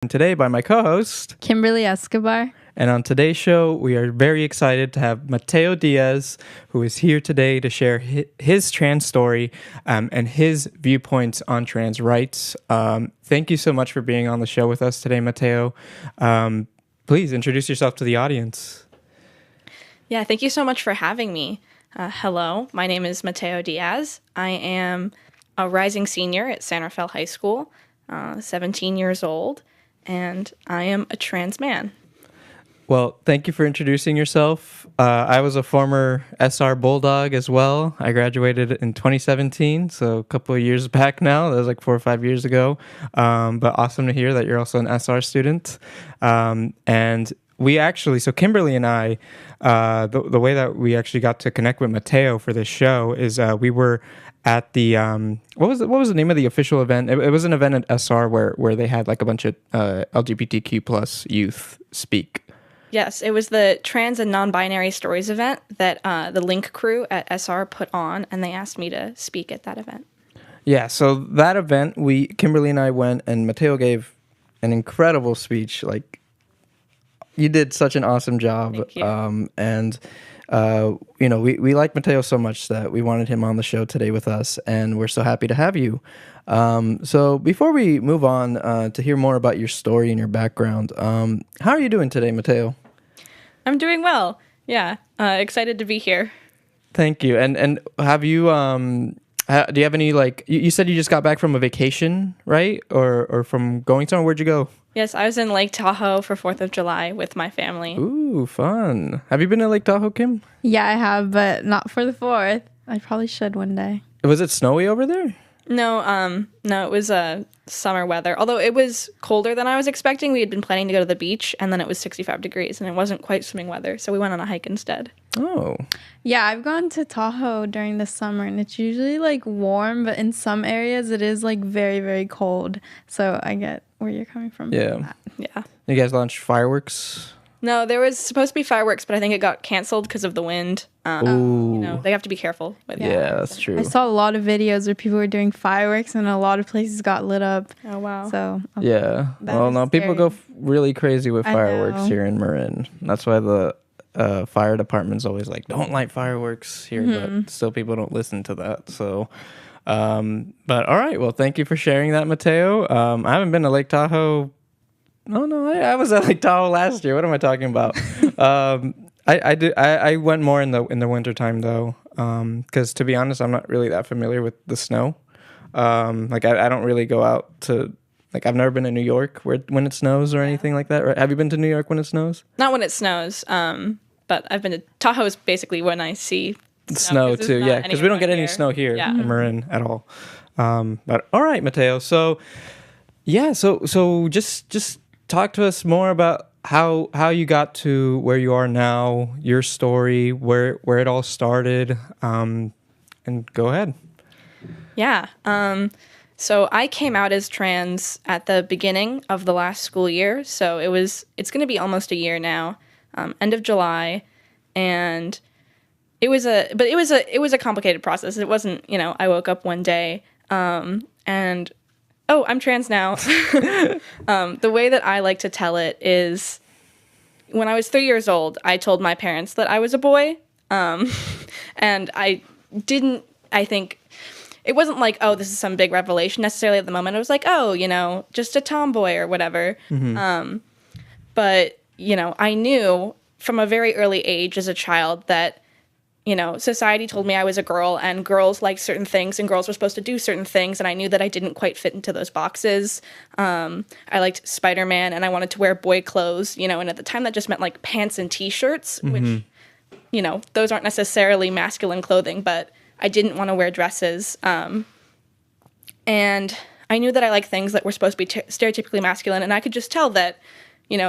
today by my co-host, Kimberly Escobar. And on today's show, we are very excited to have Matteo Diaz, who is here today to share his trans story and his viewpoints on trans rights. Thank you so much for being on the show with us today, Matteo. Please introduce yourself to the audience. Yeah, thank you so much for having me. Hello, my name is Matteo Diaz. I am a rising senior at San Rafael High School, 17 years old, and I am a trans man. Well, thank you for introducing yourself. I was a former SR Bulldog as well. I graduated in 2017, so a couple of years back now. That was like 4 or 5 years ago. But awesome to hear that you're also an SR student. And we actually, so Kimberly and I, the way that we actually got to connect with Matteo for this show is we were at the what was the name of the official event? It was an event at SR where they had like a bunch of LGBTQ plus youth speak. Yes, it was the Trans and Non-Binary Stories event that the Link crew at SR put on, and they asked me to speak at that event. Yeah, so that event, Kimberly and I went, and Matteo gave an incredible speech. Like, you did such an awesome job. Thank you. We like Matteo so much that we wanted him on the show today with us, and we're so happy to have you. So before we move on to hear more about your story and your background, how are you doing today, Matteo? I'm doing well. Yeah, excited to be here. Thank you. And have you do you have any, like, you said you just got back from a vacation, right? Or from going somewhere? Where'd you go? Yes, I was in Lake Tahoe for 4th of July with my family. Ooh, fun. Have you been to Lake Tahoe, Kim? Yeah, I have, but not for the 4th. I probably should one day. Was it snowy over there? No, it was summer weather. Although it was colder than I was expecting. We had been planning to go to the beach, and then it was 65 degrees, and it wasn't quite swimming weather, so we went on a hike instead. Oh. Yeah, I've gone to Tahoe during the summer, and it's usually like warm, but in some areas it is like very, very cold. So I get where you're coming from. Yeah. Yeah. You guys launched fireworks? No, there was supposed to be fireworks, but I think it got canceled because of the wind. Ooh. They have to be careful with Yeah, that's true. I saw a lot of videos where people were doing fireworks, and a lot of places got lit up. Oh, wow. So Yeah. Well, no, people go really crazy with fireworks here in Marin. That's why the fire department's always like, don't light fireworks here, but still people don't listen to that. So, but all right. Well, thank you for sharing that, Matteo. I haven't been to Lake Tahoe. No, I was at Lake Tahoe last year. What am I talking about? I went more in the winter time though, because to be honest, I'm not really that familiar with the snow. I don't really go out to, like, I've never been to New York when it snows or anything like that. Right? Have you been to New York when it snows? Not when it snows, but I've been to Tahoe is basically when I see snow too. Yeah, because we don't get any snow here in Marin at all. But all right, Matteo. So yeah, so just talk to us more about how you got to where you are now, your story, where it all started, and go ahead. Yeah. So I came out as trans at the beginning of the last school year. So it's going to be almost a year now, end of July, and it was a complicated process. It wasn't, I woke up one day, and oh, I'm trans now. The way that I like to tell it is, when I was 3 years old, I told my parents that I was a boy. And I think, it wasn't like, oh, this is some big revelation necessarily at the moment. It was like, oh, just a tomboy or whatever. Mm-hmm. But, I knew from a very early age as a child that, society told me I was a girl, and girls liked certain things, and girls were supposed to do certain things, and I knew that I didn't quite fit into those boxes. I liked Spider-Man, and I wanted to wear boy clothes, and at the time that just meant like pants and t-shirts, which, those aren't necessarily masculine clothing, but I didn't want to wear dresses. And I knew that I liked things that were supposed to be stereotypically masculine, and I could just tell that,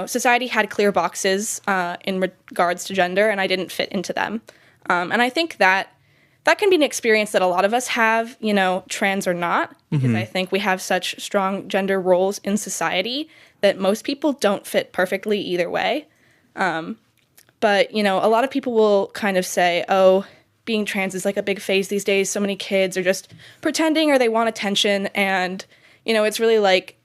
society had clear boxes in regards to gender, and I didn't fit into them. And I think that can be an experience that a lot of us have, trans or not, because I think we have such strong gender roles in society that most people don't fit perfectly either way. But, a lot of people will kind of say, oh, being trans is like a big phase these days. So many kids are just pretending or they want attention. And, it's really like,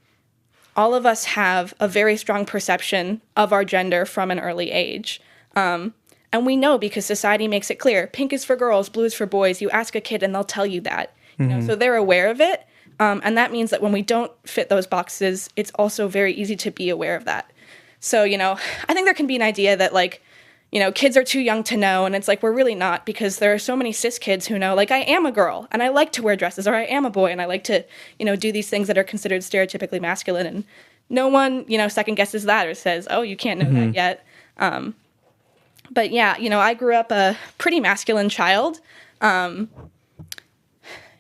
all of us have a very strong perception of our gender from an early age. And we know because society makes it clear. Pink is for girls, blue is for boys. You ask a kid and they'll tell you that. You know, so they're aware of it. And that means that when we don't fit those boxes, it's also very easy to be aware of that. So, you know, I think there can be an idea that, like, you know, kids are too young to know. And it's like, we're really not, because there are so many cis kids who know, like, I am a girl and I like to wear dresses, or I am a boy and I like to, you know, do these things that are considered stereotypically masculine. And no one, you know, second guesses that or says, oh, you can't know that yet. But yeah, you know, I grew up a pretty masculine child.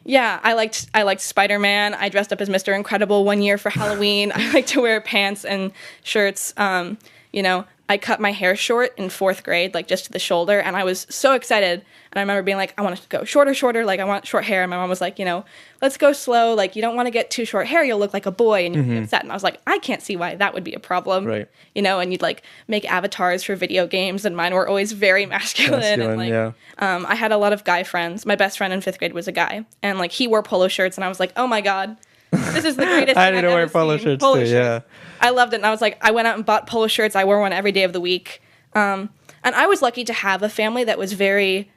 Yeah, I liked Spider-Man. I dressed up as Mr. Incredible one year for Halloween. I like to wear pants and shirts. You know, I cut my hair short in 4th grade, like just to the shoulder, and I was so excited. And I remember being like, I want it to go shorter, like I want short hair. And my mom was like, you know, let's go slow. Like, you don't want to get too short hair. You'll look like a boy and you'll be upset. And I was like, I can't see why that would be a problem. Right. You know, and you'd like make avatars for video games, and mine were always very masculine. And like, yeah. I had a lot of guy friends. My best friend in 5th grade was a guy, and like he wore polo shirts, and I was like, oh my God, this is the greatest I thing didn't I've wear ever polo seen. shirts Polo too, yeah. I loved it, and I was like, I went out and bought polo shirts. I wore one every day of the week. And I was lucky to have a family that was very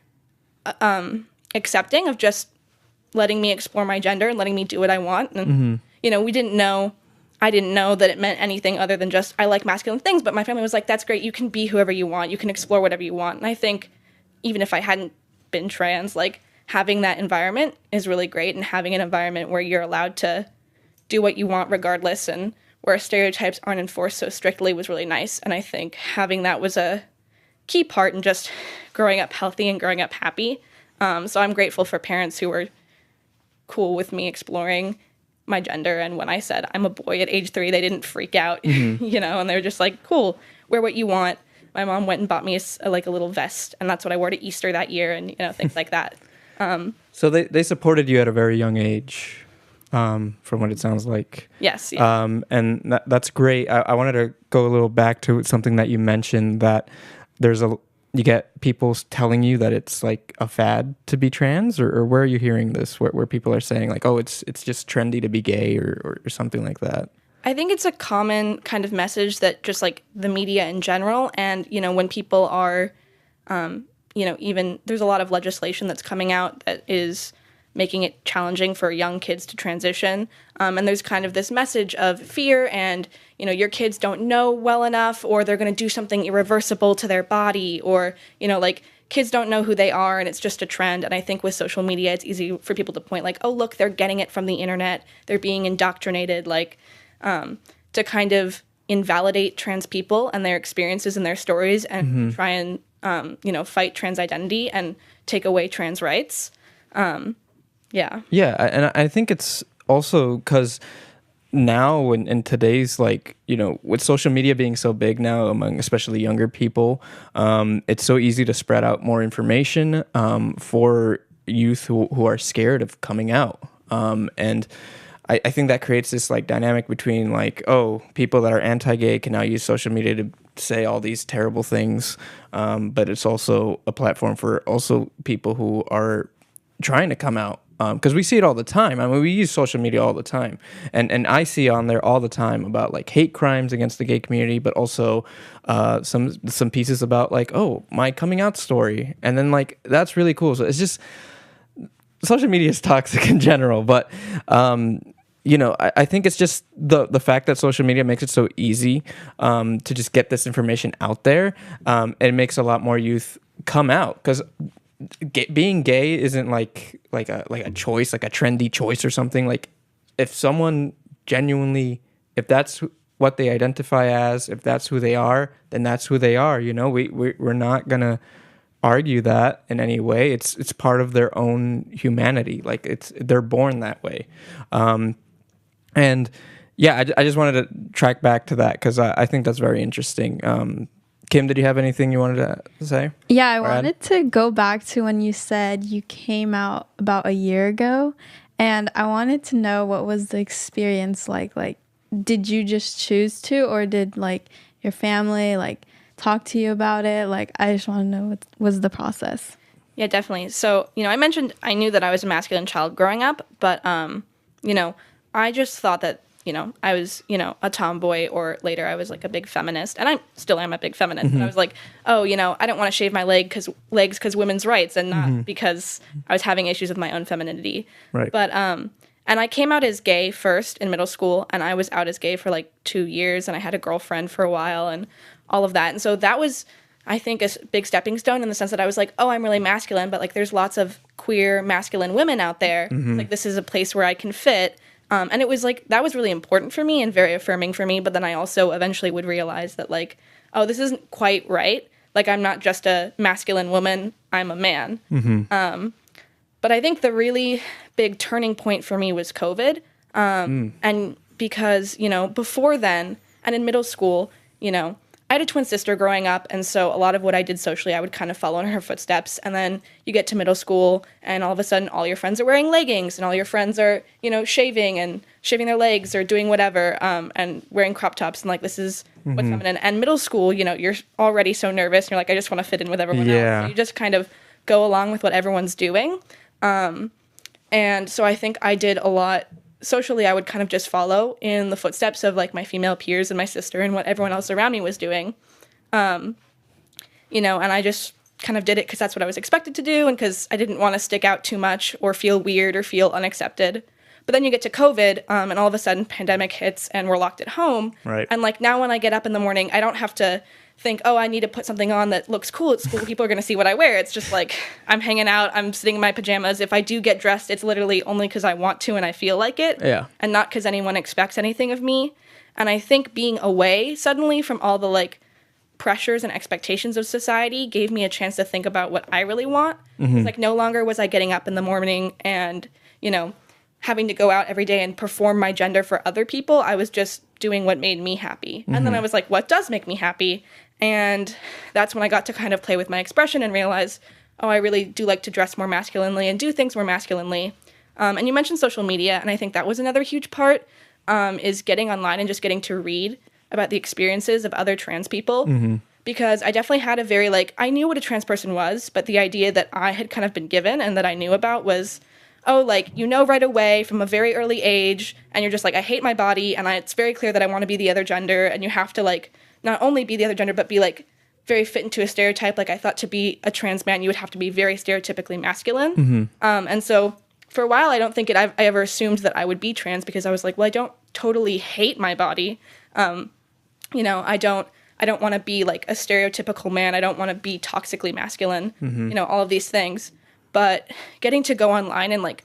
accepting of just letting me explore my gender and letting me do what I want. And, you know, I didn't know that it meant anything other than just, I like masculine things, but my family was like, that's great. You can be whoever you want. You can explore whatever you want. And I think even if I hadn't been trans, like, having that environment is really great, and having an environment where you're allowed to do what you want regardless, and where stereotypes aren't enforced so strictly was really nice. And I think having that was a key part in just growing up healthy and growing up happy. So I'm grateful for parents who were cool with me exploring my gender. And when I said I'm a boy at age 3, they didn't freak out, you know, and they were just like, cool, wear what you want. My mom went and bought me a little vest, and that's what I wore to Easter that year, and, you know, things like that. So they supported you at a very young age, from what it sounds like. Yes. Yeah. And that's great. I wanted to go a little back to something that you mentioned, that you get people telling you that it's like a fad to be trans, or where are you hearing this, where people are saying like, oh, it's just trendy to be gay, or something like that? I think it's a common kind of message that just like the media in general, and, you know, when people are, you know, even there's a lot of legislation that's coming out that is making it challenging for young kids to transition. And there's kind of this message of fear and, you know, your kids don't know well enough, or they're going to do something irreversible to their body, or, you know, like, kids don't know who they are and it's just a trend. And I think with social media, it's easy for people to point like, oh, look, they're getting it from the internet. They're being indoctrinated, like, to kind of invalidate trans people and their experiences and their stories, and try and, you know, fight trans identity and take away trans rights. Yeah. Yeah. And I think it's also because now in today's, like, you know, with social media being so big now among especially younger people, it's so easy to spread out more information for youth who are scared of coming out. And I think that creates this like dynamic between like, oh, people that are anti-gay can now use social media to say all these terrible things, but it's also a platform for also people who are trying to come out, because we see it all the time. I mean, we use social media all the time, and I see on there all the time about like hate crimes against the gay community, but also some pieces about like, oh, my coming out story, and then like that's really cool. So it's just, social media is toxic in general, but you know, I think it's just the fact that social media makes it so easy to just get this information out there. It makes a lot more youth come out, because being gay isn't like a choice, like a trendy choice or something. Like, if someone genuinely, if that's what they identify as, if that's who they are, then that's who they are. You know, we're not gonna argue that in any way. It's part of their own humanity. Like, they're born that way. And yeah, I just wanted to track back to that, because I think that's very interesting. Kim, did you have anything you wanted to say? Yeah, I wanted to go back to when you said you came out about a year ago, and I wanted to know what was the experience like. Like, did you just choose to, or did like your family like talk to you about it? Like, I just want to know what was the process. Yeah, definitely. So, you know, I mentioned I knew that I was a masculine child growing up, but, you know, I just thought that I was, a tomboy, or later I was like a big feminist, and I still am a big feminist. And I was like, oh, I don't want to shave my legs because women's rights, and not because I was having issues with my own femininity. Right. But and I came out as gay first in middle school, and I was out as gay for like 2 years, and I had a girlfriend for a while, and all of that. And so that was, I think, a big stepping stone in the sense that I was like, oh, I'm really masculine, but like there's lots of queer masculine women out there. Like this is a place where I can fit. And it was like, that was really important for me and very affirming for me. But then I also eventually would realize that like, oh, this isn't quite right. Like I'm not just a masculine woman, I'm a man. But I think the really big turning point for me was COVID. And because, before then and in middle school, I had a twin sister growing up, and so a lot of what I did socially, I would kind of follow in her footsteps. And then you get to middle school, and all of a sudden, all your friends are wearing leggings, and all your friends are, shaving their legs or doing whatever, and wearing crop tops, and like this is what's feminine. And middle school, you're already so nervous, and you're like, I just want to fit in with everyone else. So you just kind of go along with what everyone's doing. And so I think I did a lot. Socially, I would kind of just follow in the footsteps of like my female peers and my sister and what everyone else around me was doing. And I just kind of did it because that's what I was expected to do and because I didn't want to stick out too much or feel weird or feel unaccepted. But then you get to COVID, and all of a sudden pandemic hits and we're locked at home. Right. And like now when I get up in the morning, I don't have to think, oh, I need to put something on that looks cool at school. People are going to see what I wear. It's just like I'm hanging out. I'm sitting in my pajamas. If I do get dressed, it's literally only because I want to and I feel like it. Yeah. And not because anyone expects anything of me. And I think being away suddenly from all the like pressures and expectations of society gave me a chance to think about what I really want. It's like no longer was I getting up in the morning and, having to go out every day and perform my gender for other people. I was just doing what made me happy. And then I was like, what does make me happy? And that's when I got to kind of play with my expression and realize, oh, I really do like to dress more masculinely and do things more masculinely. And you mentioned social media, and I think that was another huge part, is getting online and just getting to read about the experiences of other trans people. Because I definitely had a very, I knew what a trans person was, but the idea that I had kind of been given and that I knew about was, oh, right away from a very early age, and you're just like, I hate my body, and it's very clear that I want to be the other gender, and you have to, not only be the other gender, but be, very fit into a stereotype. I thought to be a trans man, you would have to be very stereotypically masculine. And so for a while, I don't think I ever assumed that I would be trans because I was like, well, I don't totally hate my body. I don't want to be, a stereotypical man. I don't want to be toxically masculine, all of these things. But getting to go online and,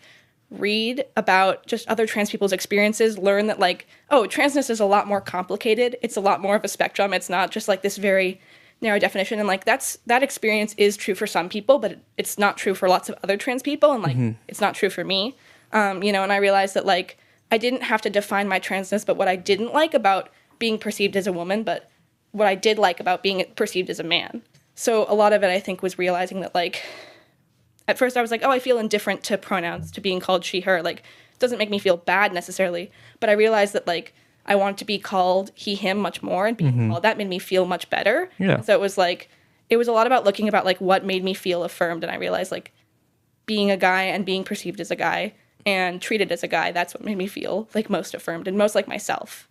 read about just other trans people's experiences, learn that, transness is a lot more complicated. It's a lot more of a spectrum. It's not just, this very narrow definition. And, that experience is true for some people, but it's not true for lots of other trans people. And, it's not true for me. And I realized that, I didn't have to define my transness, but what I didn't like about being perceived as a woman, but what I did like about being perceived as a man. So a lot of it, I think, was realizing that, at first I was like, oh, I feel indifferent to pronouns, to being called she, her. It doesn't make me feel bad necessarily. But I realized that, I wanted to be called he, him much more. And being called that made me feel much better. Yeah. And so it was a lot about looking about, what made me feel affirmed. And I realized, being a guy and being perceived as a guy and treated as a guy, that's what made me feel, most affirmed and most like myself.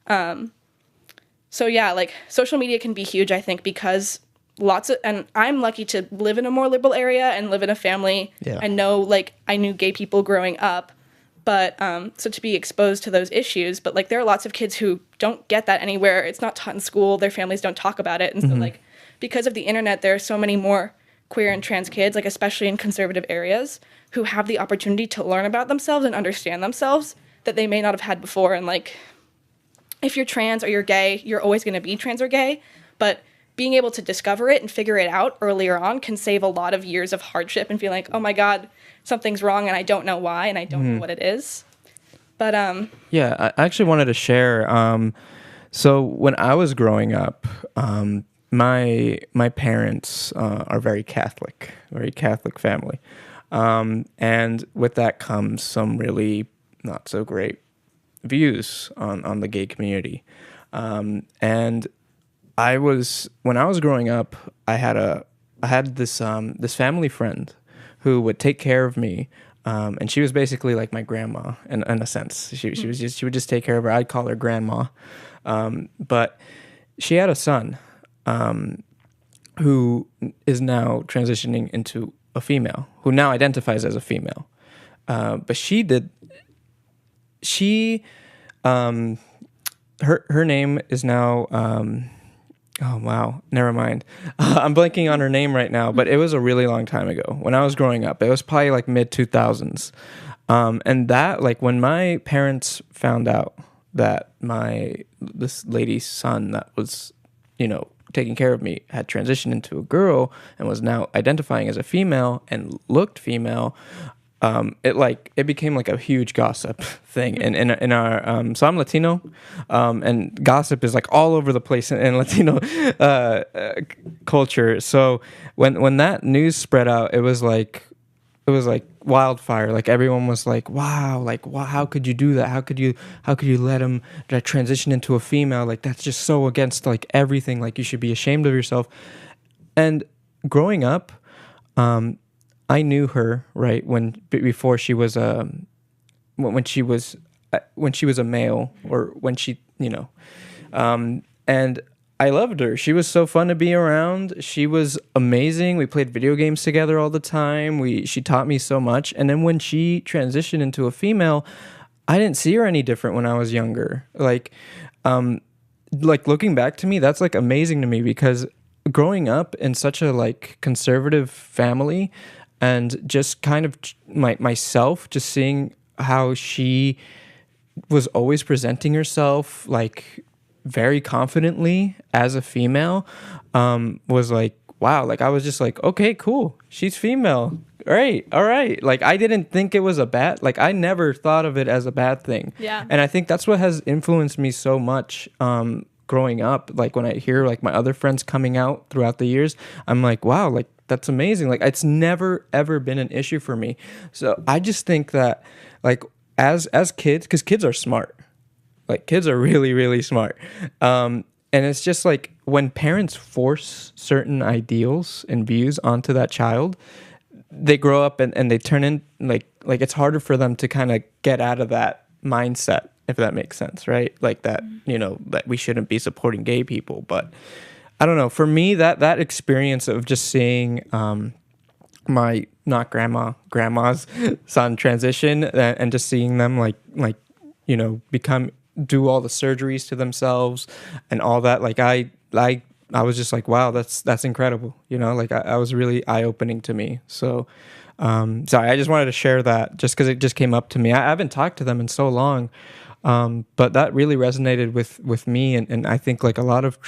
So, yeah, social media can be huge, I think, because and I'm lucky to live in a more liberal area and live in a family and know, I knew gay people growing up, but, so to be exposed to those issues, but, there are lots of kids who don't get that anywhere. It's not taught in school. Their families don't talk about it. And so, because of the internet, there are so many more queer and trans kids, especially in conservative areas, who have the opportunity to learn about themselves and understand themselves that they may not have had before. And, if you're trans or you're gay, you're always going to be trans or gay, but being able to discover it and figure it out earlier on can save a lot of years of hardship and feeling oh my God, something's wrong and I don't know why and I don't know what it is. But yeah, I actually wanted to share. So when I was growing up, my parents are very Catholic family, and with that comes some really not so great views on the gay community, and when I was growing up, I had this family friend who would take care of me And she was basically like my grandma in a sense. She would just take care of her. I'd call her grandma. But she had a son who is now transitioning into a female, who now identifies as a female. But her name is now, oh wow, never mind. I'm blanking on her name right now, but it was a really long time ago when I was growing up. It was probably like mid 2000s. And that, like, when my parents found out that this lady's son that was, taking care of me had transitioned into a girl and was now identifying as a female and looked female, it became like a huge gossip thing in our so I'm Latino, and gossip is like all over the place in Latino culture. So when that news spread out, it was like wildfire. Like everyone was like, wow, how could you do that? How could you let him transition into a female? Like that's just so against like everything. Like you should be ashamed of yourself. And growing up, I knew her right before she was when she was a male, or when she and I loved her. She was so fun to be around. She was amazing. We played video games together all the time. She taught me so much. And then when she transitioned into a female, I didn't see her any different when I was younger. Like looking back to me, that's like amazing to me, because growing up in such a like conservative family, and just kind of myself, just seeing how she was always presenting herself like very confidently as a female, was like, wow. Like I was just like, okay, cool, she's female, great, all right. Like I didn't think it was I never thought of it as a bad thing. Yeah. And I think that's what has influenced me so much growing up. Like when I hear like my other friends coming out throughout the years, I'm like, wow, like that's amazing. Like it's never ever been an issue for me. So I just think that like as kids, because kids are smart. Like kids are really, really smart. And it's just like when parents force certain ideals and views onto that child, they grow up and they turn in like it's harder for them to kind of get out of that mindset, if that makes sense, right? Like that, that we shouldn't be supporting gay people. But I don't know. For me, that experience of just seeing my not grandma's son transition, and just seeing them do all the surgeries to themselves and all that, like I was just like, wow, that's incredible. Like I was really eye-opening to me. So sorry, I just wanted to share that just because it just came up to me. I haven't talked to them in so long, but that really resonated with me, and I think like a lot of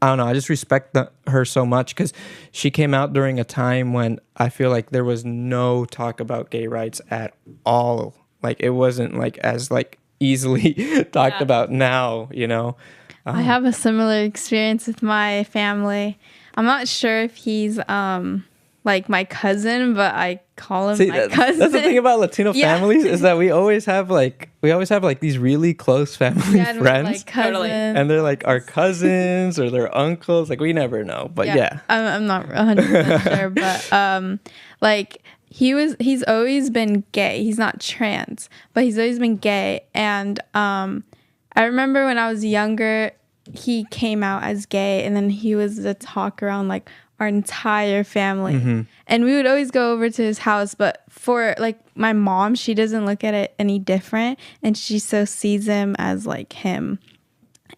I don't know, I just respect her so much, because she came out during a time when I feel like there was no talk about gay rights at all. Like it wasn't like as like easily talked about now, I have a similar experience with my family. I'm not sure if he's like my cousin, but I call him my cousin. That's the thing about Latino families, is that we always have like these really close family friends, like cousins. And they're like our cousins or their uncles. Like we never know, but I'm not 100% sure, but like he's always been gay. He's not trans, but he's always been gay. And I remember when I was younger, he came out as gay, and then he was the talk around like our entire family. Mm-hmm. And we would always go over to his house, but for like my mom, she doesn't look at it any different, and she so sees him as like him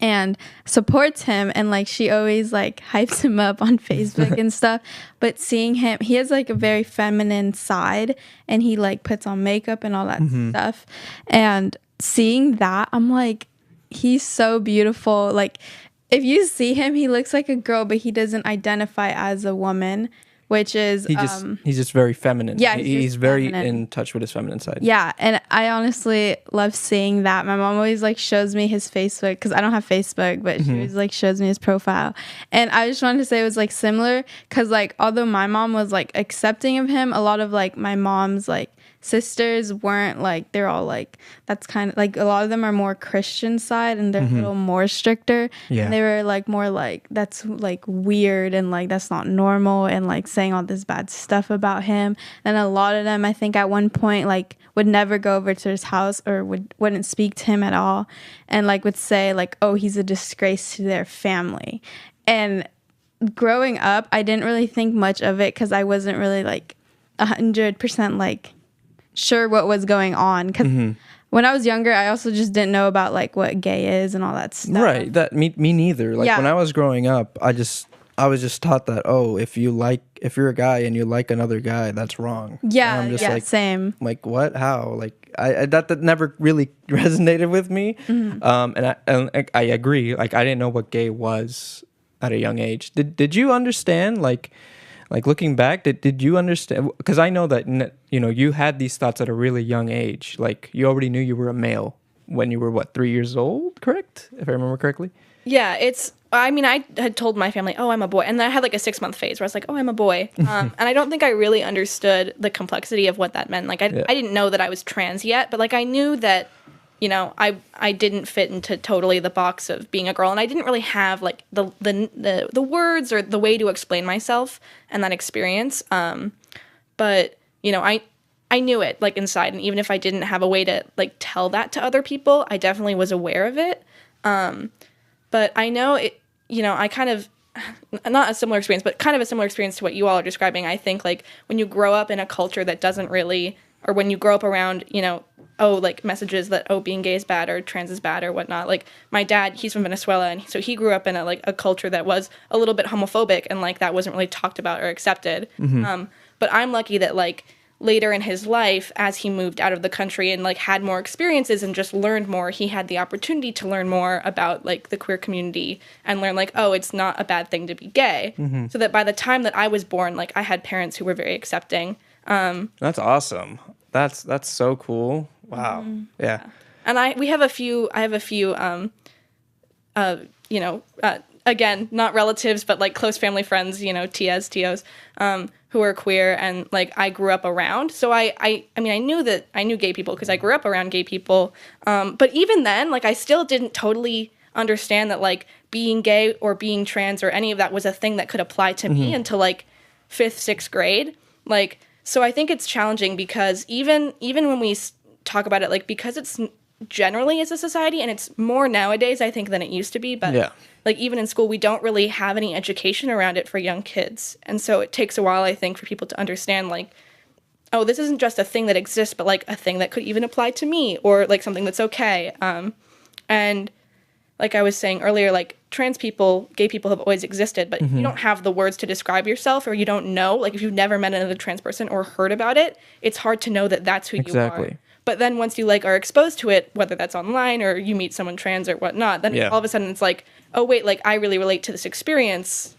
and supports him, and like she always like hypes him up on Facebook and stuff. But seeing him, he has like a very feminine side, and he like puts on makeup and all that stuff, and seeing that, I'm like, he's so beautiful. Like if you see him, he looks like a girl, but he doesn't identify as a woman, which is he's just very feminine. Yeah, he's very in touch with his feminine side. Yeah, and I honestly love seeing that. My mom always like shows me his Facebook, because I don't have Facebook, but she always like shows me his profile. And I just wanted to say it was like similar, because like although my mom was like accepting of him, a lot of like my mom's like sisters weren't like, they're all like, that's kind of like, a lot of them are more Christian side and they're a little more stricter. Yeah. And they were like more like, that's like weird and like that's not normal, and like saying all this bad stuff about him. And a lot of them, I think at one point, like would never go over to his house or wouldn't speak to him at all, and like would say like, oh, he's a disgrace to their family. And growing up, I didn't really think much of it because I wasn't really like 100% like sure what was going on, because when I was younger I also just didn't know about like what gay is and all that stuff. Right. That me neither. Like when I was growing up, I was just taught that, oh, if you're a guy and you like another guy, that's wrong. Yeah, and I'm just yeah, like, same. Like what? How? Like that never really resonated with me. And I agree. Like I didn't know what gay was at a young age. Did you understand like looking back, did you understand? Because I know that, you had these thoughts at a really young age. Like you already knew you were a male when you were 3 years old, correct? If I remember correctly. Yeah, I had told my family, oh, I'm a boy. And then I had like a 6-month phase where I was like, oh, I'm a boy. And I don't think I really understood the complexity of what that meant. Like I didn't know that I was trans yet, but like I knew that, I didn't fit into totally the box of being a girl, and I didn't really have like the words or the way to explain myself and that experience. But I knew it like inside, and even if I didn't have a way to like tell that to other people, I definitely was aware of it. But I know it, I kind of, not a similar experience, but kind of a similar experience to what you all are describing. I think like when you grow up in a culture that doesn't really, or when you grow up around, like messages that, oh, being gay is bad or trans is bad or whatnot. Like my dad, he's from Venezuela, and so he grew up in a culture that was a little bit homophobic, and like that wasn't really talked about or accepted. But I'm lucky that like later in his life, as he moved out of the country and like had more experiences and just learned more, he had the opportunity to learn more about like the queer community and learn like, oh, it's not a bad thing to be gay. So that by the time that I was born, like I had parents who were very accepting. That's awesome. That's so cool. Wow. Yeah. And I have a few again, not relatives, but like close family friends, Tias, Tios, who are queer, and like I grew up around. So I knew gay people because I grew up around gay people. But even then, like I still didn't totally understand that like being gay or being trans or any of that was a thing that could apply to me until like 5th, 6th grade. Like, so I think it's challenging because even when we talk about it, like because it's generally as a society, and it's more nowadays, I think, than it used to be. But like even in school, we don't really have any education around it for young kids. And so it takes a while, I think, for people to understand like, oh, this isn't just a thing that exists, but like a thing that could even apply to me, or like something that's okay. And like I was saying earlier, like trans people, gay people have always existed, but if you don't have the words to describe yourself, or you don't know, like if you've never met another trans person or heard about it, it's hard to know that that's who you are. But then once you like are exposed to it, whether that's online or you meet someone trans or whatnot, then all of a sudden it's like, oh wait, like I really relate to this experience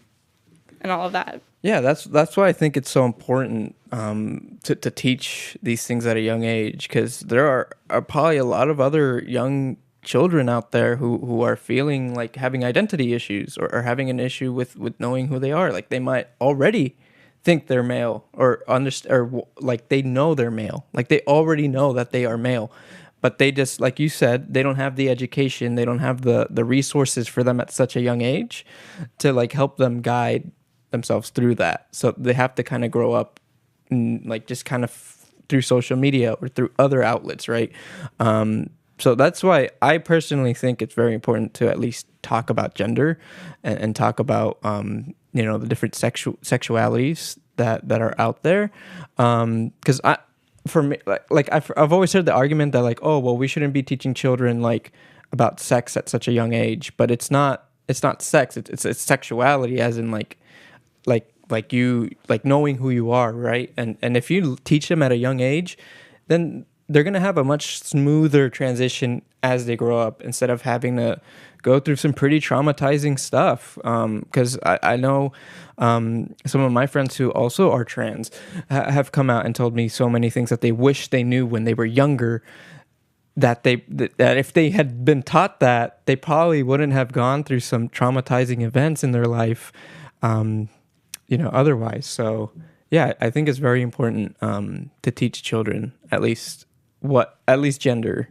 and all of that. Yeah, that's why I think it's so important to teach these things at a young age, because there are probably a lot of other young children out there who are feeling like having identity issues, or having an issue with knowing who they are. Like they might already think they're male, or like they know they're male, like they already know that they are male, but they just, like you said, they don't have the education, they don't have the resources for them at such a young age to like help them guide themselves through that. So they have to kind of grow up like just kind of through social media or through other outlets, right? So that's why I personally think it's very important to at least talk about gender and talk about the different sexualities that are out there. Because for me, like I've always heard the argument that like, oh well, we shouldn't be teaching children like about sex at such a young age, but it's not sex, it's sexuality, as in like you like knowing who you are, right? And if you teach them at a young age, then they're going to have a much smoother transition as they grow up, instead of having to go through some pretty traumatizing stuff. Because I know some of my friends who also are trans have come out and told me so many things that they wish they knew when they were younger, that if they had been taught that, they probably wouldn't have gone through some traumatizing events in their life, otherwise. So yeah, I think it's very important to teach children at least gender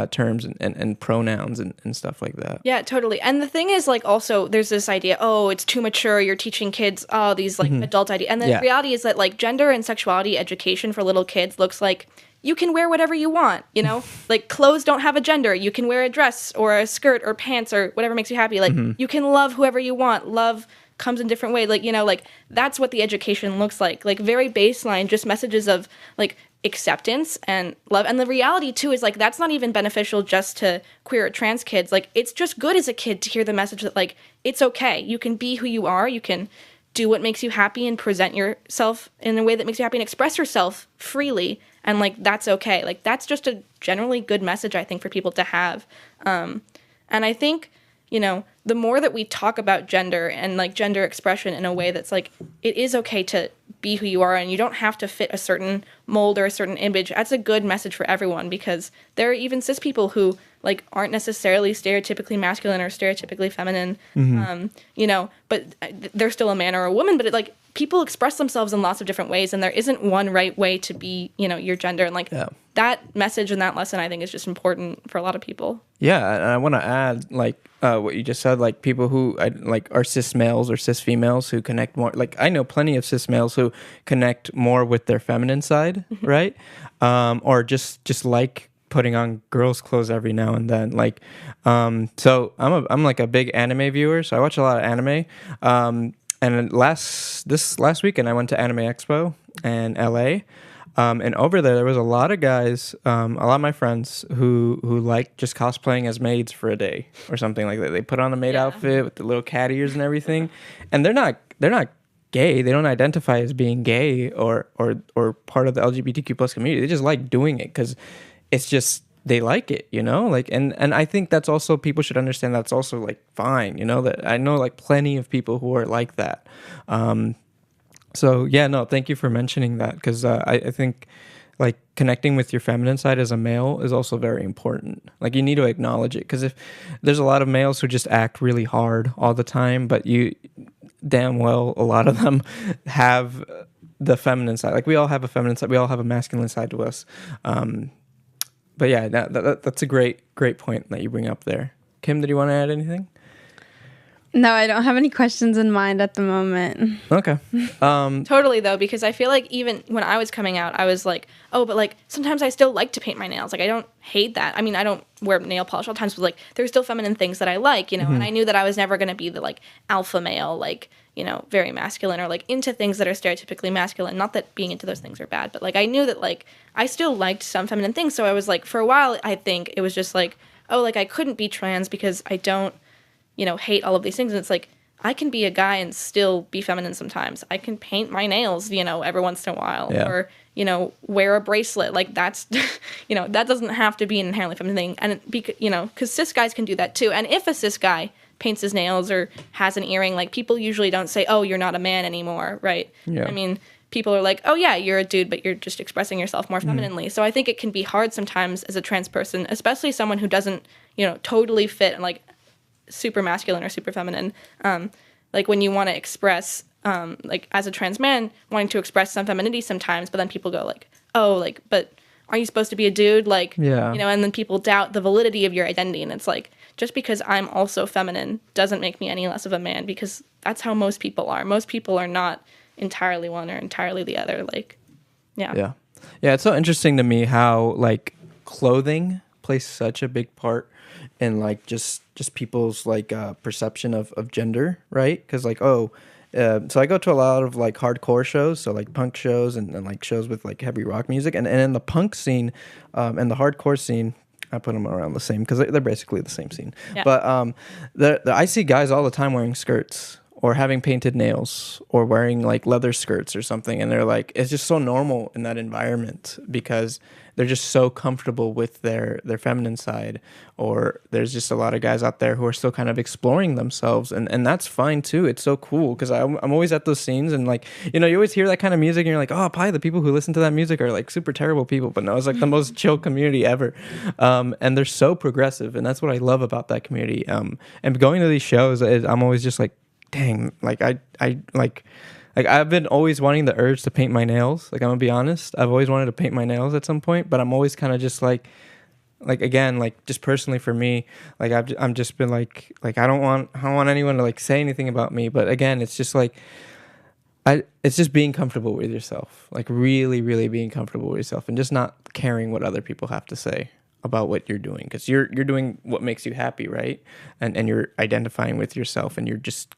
terms and pronouns and stuff like that. Yeah, totally. And the thing is, like, also there's this idea, oh, it's too mature, you're teaching kids these like adult ideas. And the reality is that like gender and sexuality education for little kids looks like you can wear whatever you want, you know? Like clothes don't have a gender. You can wear a dress or a skirt or pants or whatever makes you happy. Like you can love whoever you want. Love comes in different ways. Like, you know, like that's what the education looks like. Like very baseline, just messages of like acceptance and love. And the reality too is like that's not even beneficial just to queer or trans kids. Like it's just good as a kid to hear the message that like it's okay. You can be who you are. You can do what makes you happy and present yourself in a way that makes you happy and express yourself freely. And like that's okay. Like that's just a generally good message, I think, for people to have. And I think, you know, the more that we talk about gender and like gender expression in a way that's like it is okay to be who you are and you don't have to fit a certain mold or a certain image, that's a good message for everyone, because there are even cis people who like aren't necessarily stereotypically masculine or stereotypically feminine, you know, but they're still a man or a woman. But it, like people express themselves in lots of different ways, and there isn't one right way to be, you know, your gender. And like that message and that lesson, I think, is just important for a lot of people. Yeah, and I want to add like what you just said, like people who like are cis males or cis females who connect more. Like I know plenty of cis males who connect more with their feminine side, right? Or just like putting on girls' clothes every now and then. Like, so I'm like a big anime viewer, so I watch a lot of anime. And this last weekend I went to Anime Expo in LA. And over there was a lot of guys, a lot of my friends who like just cosplaying as maids for a day or something like that. They put on a maid outfit with the little cat ears and everything, and they're not gay. They don't identify as being gay or part of the LGBTQ plus community. They just like doing it because it's just they like it, you know. Like and I think that's also, people should understand that's also like fine, you know. That I know like plenty of people who are like that. So yeah, no, thank you for mentioning that, because I think like connecting with your feminine side as a male is also very important. Like you need to acknowledge it, because if there's a lot of males who just act really hard all the time, but you damn well a lot of them have the feminine side. Like we all have a feminine side, we all have a masculine side to us. But yeah, that's a great point that you bring up there. Kim, did you want to add anything? No, I don't have any questions in mind at the moment. Okay. Totally, though, because I feel like even when I was coming out, I was like, oh, but like sometimes I still like to paint my nails. Like I don't hate that. I mean, I don't wear nail polish all the time, but like there's still feminine things that I like, you know. And I knew that I was never going to be the like alpha male, like, you know, very masculine or like into things that are stereotypically masculine. Not that being into those things are bad, but like I knew that like I still liked some feminine things. So I was like, for a while, I think it was just like, oh, like I couldn't be trans because I don't, you know, hate all of these things. And it's like, I can be a guy and still be feminine sometimes. I can paint my nails, you know, every once in a while. Yeah. Or, you know, wear a bracelet. Like that's, you know, that doesn't have to be an inherently feminine thing. And, you know, because cis guys can do that too. And if a cis guy paints his nails or has an earring, like people usually don't say, oh, you're not a man anymore, right? Yeah. I mean, people are like, oh yeah, you're a dude, but you're just expressing yourself more femininely. So I think it can be hard sometimes as a trans person, especially someone who doesn't, you know, totally fit like super masculine or super feminine, like when you want to express like as a trans man wanting to express some femininity sometimes, but then people go like, oh, like, but are you supposed to be a dude, like, yeah, you know? And then people doubt the validity of your identity, and it's like, just because I'm also feminine doesn't make me any less of a man, because that's how most people are. Most people are not entirely one or entirely the other. Like, yeah, it's so interesting to me how like clothing plays such a big part in like just people's like perception of gender, right? Because like so I go to a lot of like hardcore shows, so like punk shows and like shows with like heavy rock music, and in the punk scene and the hardcore scene, I put them around the same because they're basically the same scene. Yeah. But I see guys all the time wearing skirts or having painted nails or wearing like leather skirts or something, and they're like, it's just so normal in that environment because they're just so comfortable with their feminine side. Or there's just a lot of guys out there who are still kind of exploring themselves, and that's fine too. It's so cool because I'm always at those scenes, and like, you know, you always hear that kind of music and you're like, oh, probably the people who listen to that music are like super terrible people, but no, it's like the most chill community ever. And they're so progressive, and that's what I love about that community. And going to these shows, I'm always just like, dang, like I like I've been always wanting the urge to paint my nails. Like I'm gonna be honest, I've always wanted to paint my nails at some point, but I'm always kind of just like again, like just personally for me, like I'm just been like I don't want anyone to like say anything about me. But again, it's just like it's just being comfortable with yourself, like really, really being comfortable with yourself, and just not caring what other people have to say about what you're doing, because you're doing what makes you happy, right? And you're identifying with yourself, and you're just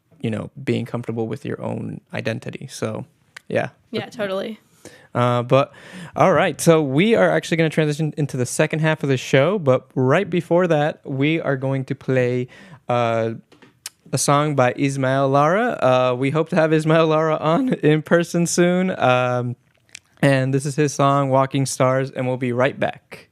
being comfortable with your own identity. So yeah, totally. But all right, so we are actually going to transition into the second half of the show, but right before that, we are going to play a song by Ismael Lara. We hope to have Ismael Lara on in person soon, and this is his song Walking Stars, and we'll be right back.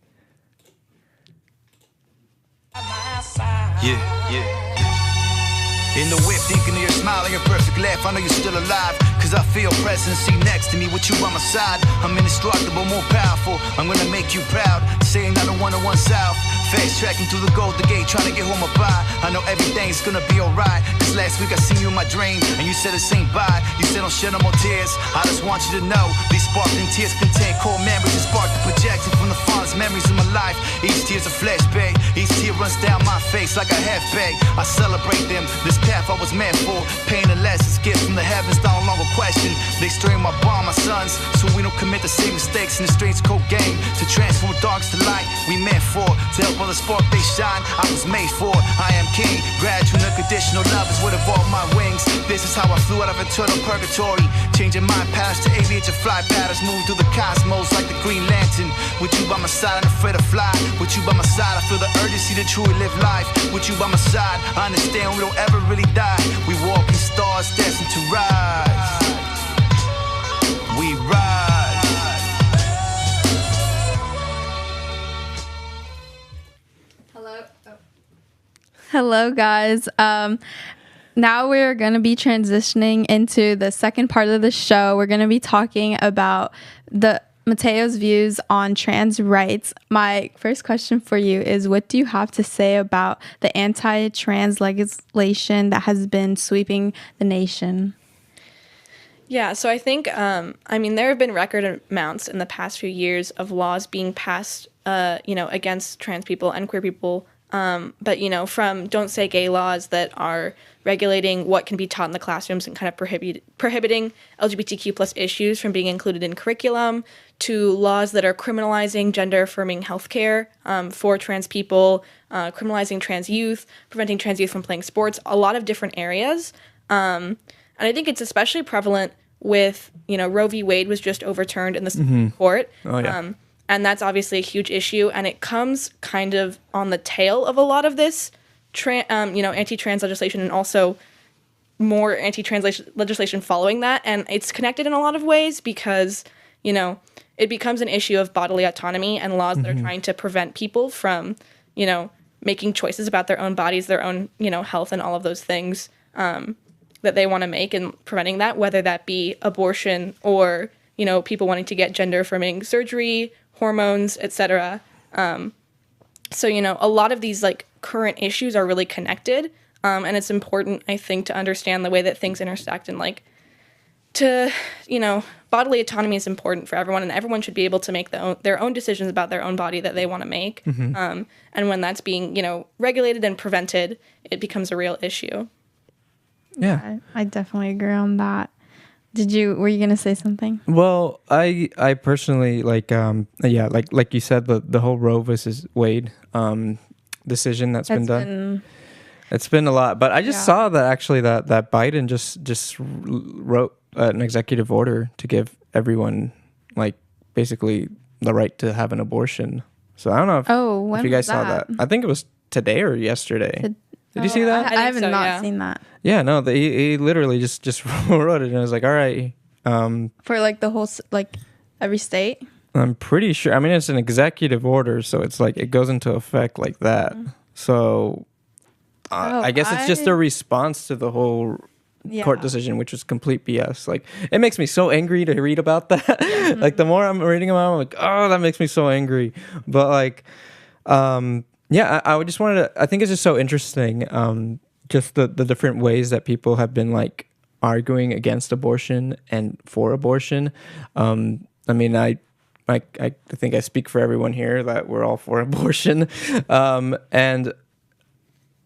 In the whip, thinking of your smile and your perfect laugh. I know you're still alive, cause I feel presence. See next to me with you by my side. I'm indestructible, more powerful. I'm gonna make you proud. Saying I don't wanna one south. Fast tracking through the Golden Gate, trying to get home a buy. I know everything's gonna be alright. This last week I seen you in my dream, and you said the same bye. You said don't shed no more tears. I just want you to know these sparkling tears contain core memories and spark the projection from the fondest memories of my life. Each tear's a flashback. Each tear runs down my face like a half bag. I celebrate them. This path I was meant for. Pain and lessons, gifts from the heavens, no longer question. They strain my bond, my sons, so we don't commit the same mistakes in the streets cold game. To transform darks to light, we meant for. To help others spark they shine, I was made for. I am king, gradual unconditional love is what evolved my wings. This is how I flew out of eternal purgatory. Changing my paths to aviate your fly patterns. Move through the cosmos like the Green Lantern. With you by my side, I'm afraid to fly. With you by my side, I feel the urgency to truly live life. With you by my side, I understand we don't ever really die. We walking stars destined to rise. We rise. Hello, guys. Now we're going to be transitioning into the second part of the show. We're going to be talking about Matteo's views on trans rights. My first question for you is, what do you have to say about the anti-trans legislation that has been sweeping the nation? Yeah, so I think, there have been record amounts in the past few years of laws being passed, against trans people and queer people. But from Don't Say Gay laws that are regulating what can be taught in the classrooms and kind of prohibiting LGBTQ plus issues from being included in curriculum, to laws that are criminalizing gender-affirming healthcare for trans people, criminalizing trans youth, preventing trans youth from playing sports, a lot of different areas. And I think it's especially prevalent with, Roe v. Wade was just overturned in the Supreme Court. Oh, yeah. And that's obviously a huge issue, and it comes kind of on the tail of a lot of this, anti-trans legislation, and also more anti-trans legislation following that. And it's connected in a lot of ways because, it becomes an issue of bodily autonomy and laws that are trying to prevent people from, making choices about their own bodies, their own, health, and all of those things that they want to make, and preventing that, whether that be abortion or, people wanting to get gender-affirming surgery, hormones, etc. So, a lot of these current issues are really connected, and it's important, I think, to understand the way that things intersect, and bodily autonomy is important for everyone, and everyone should be able to make their own decisions about their own body that they want to make. And when that's being, regulated and prevented, it becomes a real issue. Yeah, I definitely agree on that. Were you gonna say something? Well, I personally like you said, the whole Roe versus Wade decision that's been done. It's been a lot, but I just saw that actually that Biden just wrote an executive order to give everyone basically the right to have an abortion. So I don't know if you guys saw that. I think it was today or yesterday. Did you see that? I have not seen that. Yeah, no, he literally just wrote it, and I was like, all right. For the whole, every state? I'm pretty sure. I mean, it's an executive order, so it's it goes into effect like that. So I guess it's just a response to the whole court decision, which was complete BS. It makes me so angry to read about that. The more I'm reading about it, I'm like, oh, that makes me so angry. But yeah, I just wanted to, I think it's just so interesting, just the different ways that people have been arguing against abortion and for abortion. I mean, I think I speak for everyone here that we're all for abortion. And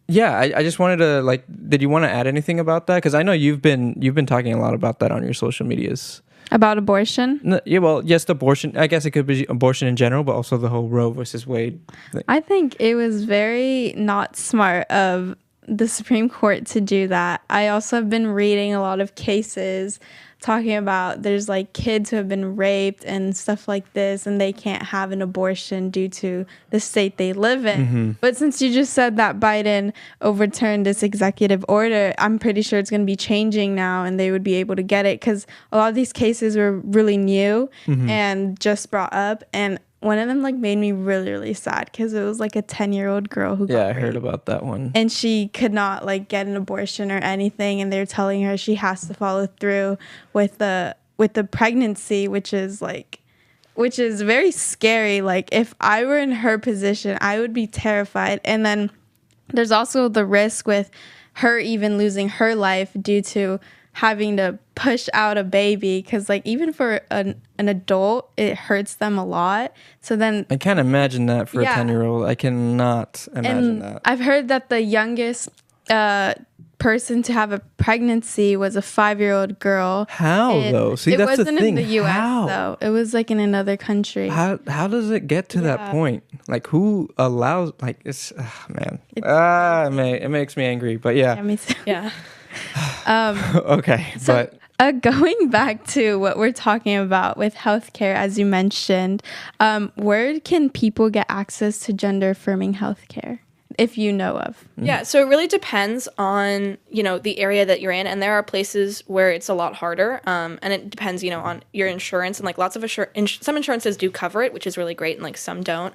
yeah, I just wanted to, like, did you want to add anything about that? Because I know you've been talking a lot about that on your social medias. About abortion? Yeah, well, yes, abortion. I guess it could be abortion in general, but also the whole Roe versus Wade thing. I think it was very not smart of the Supreme Court to do that. I also have been reading a lot of cases talking about there's like kids who have been raped and stuff like this, and they can't have an abortion due to the state they live in. Mm-hmm. But since you just said that Biden overturned this executive order, I'm pretty sure it's going to be changing now, and they would be able to get it, because a lot of these cases were really new and just brought up. And one of them like made me really, really sad, because it was like a 10-year-old girl who got raped. I heard about that one. And she could not like get an abortion or anything, and they're telling her she has to follow through with the pregnancy, which is very scary. Like, if I were in her position, I would be terrified. And then there's also the risk with her even losing her life due to having to push out a baby, because like even for an adult, it hurts them a lot. So then I can't imagine that for a 10-year-old. I cannot imagine that. I've heard that the youngest person to have a pregnancy was a 5-year-old girl. How though? See, that's the thing. It wasn't in the U.S. though. It was like in another country. How does it get to that point? Like, who allows? Like, it's man. It makes me angry. But yeah. Me too. Yeah. Okay, so, going back to what we're talking about with healthcare, as you mentioned, where can people get access to gender-affirming healthcare, if you know of? Yeah, so it really depends on, the area that you're in, and there are places where it's a lot harder, and it depends, on your insurance, and like lots of some insurances do cover it, which is really great, and like some don't.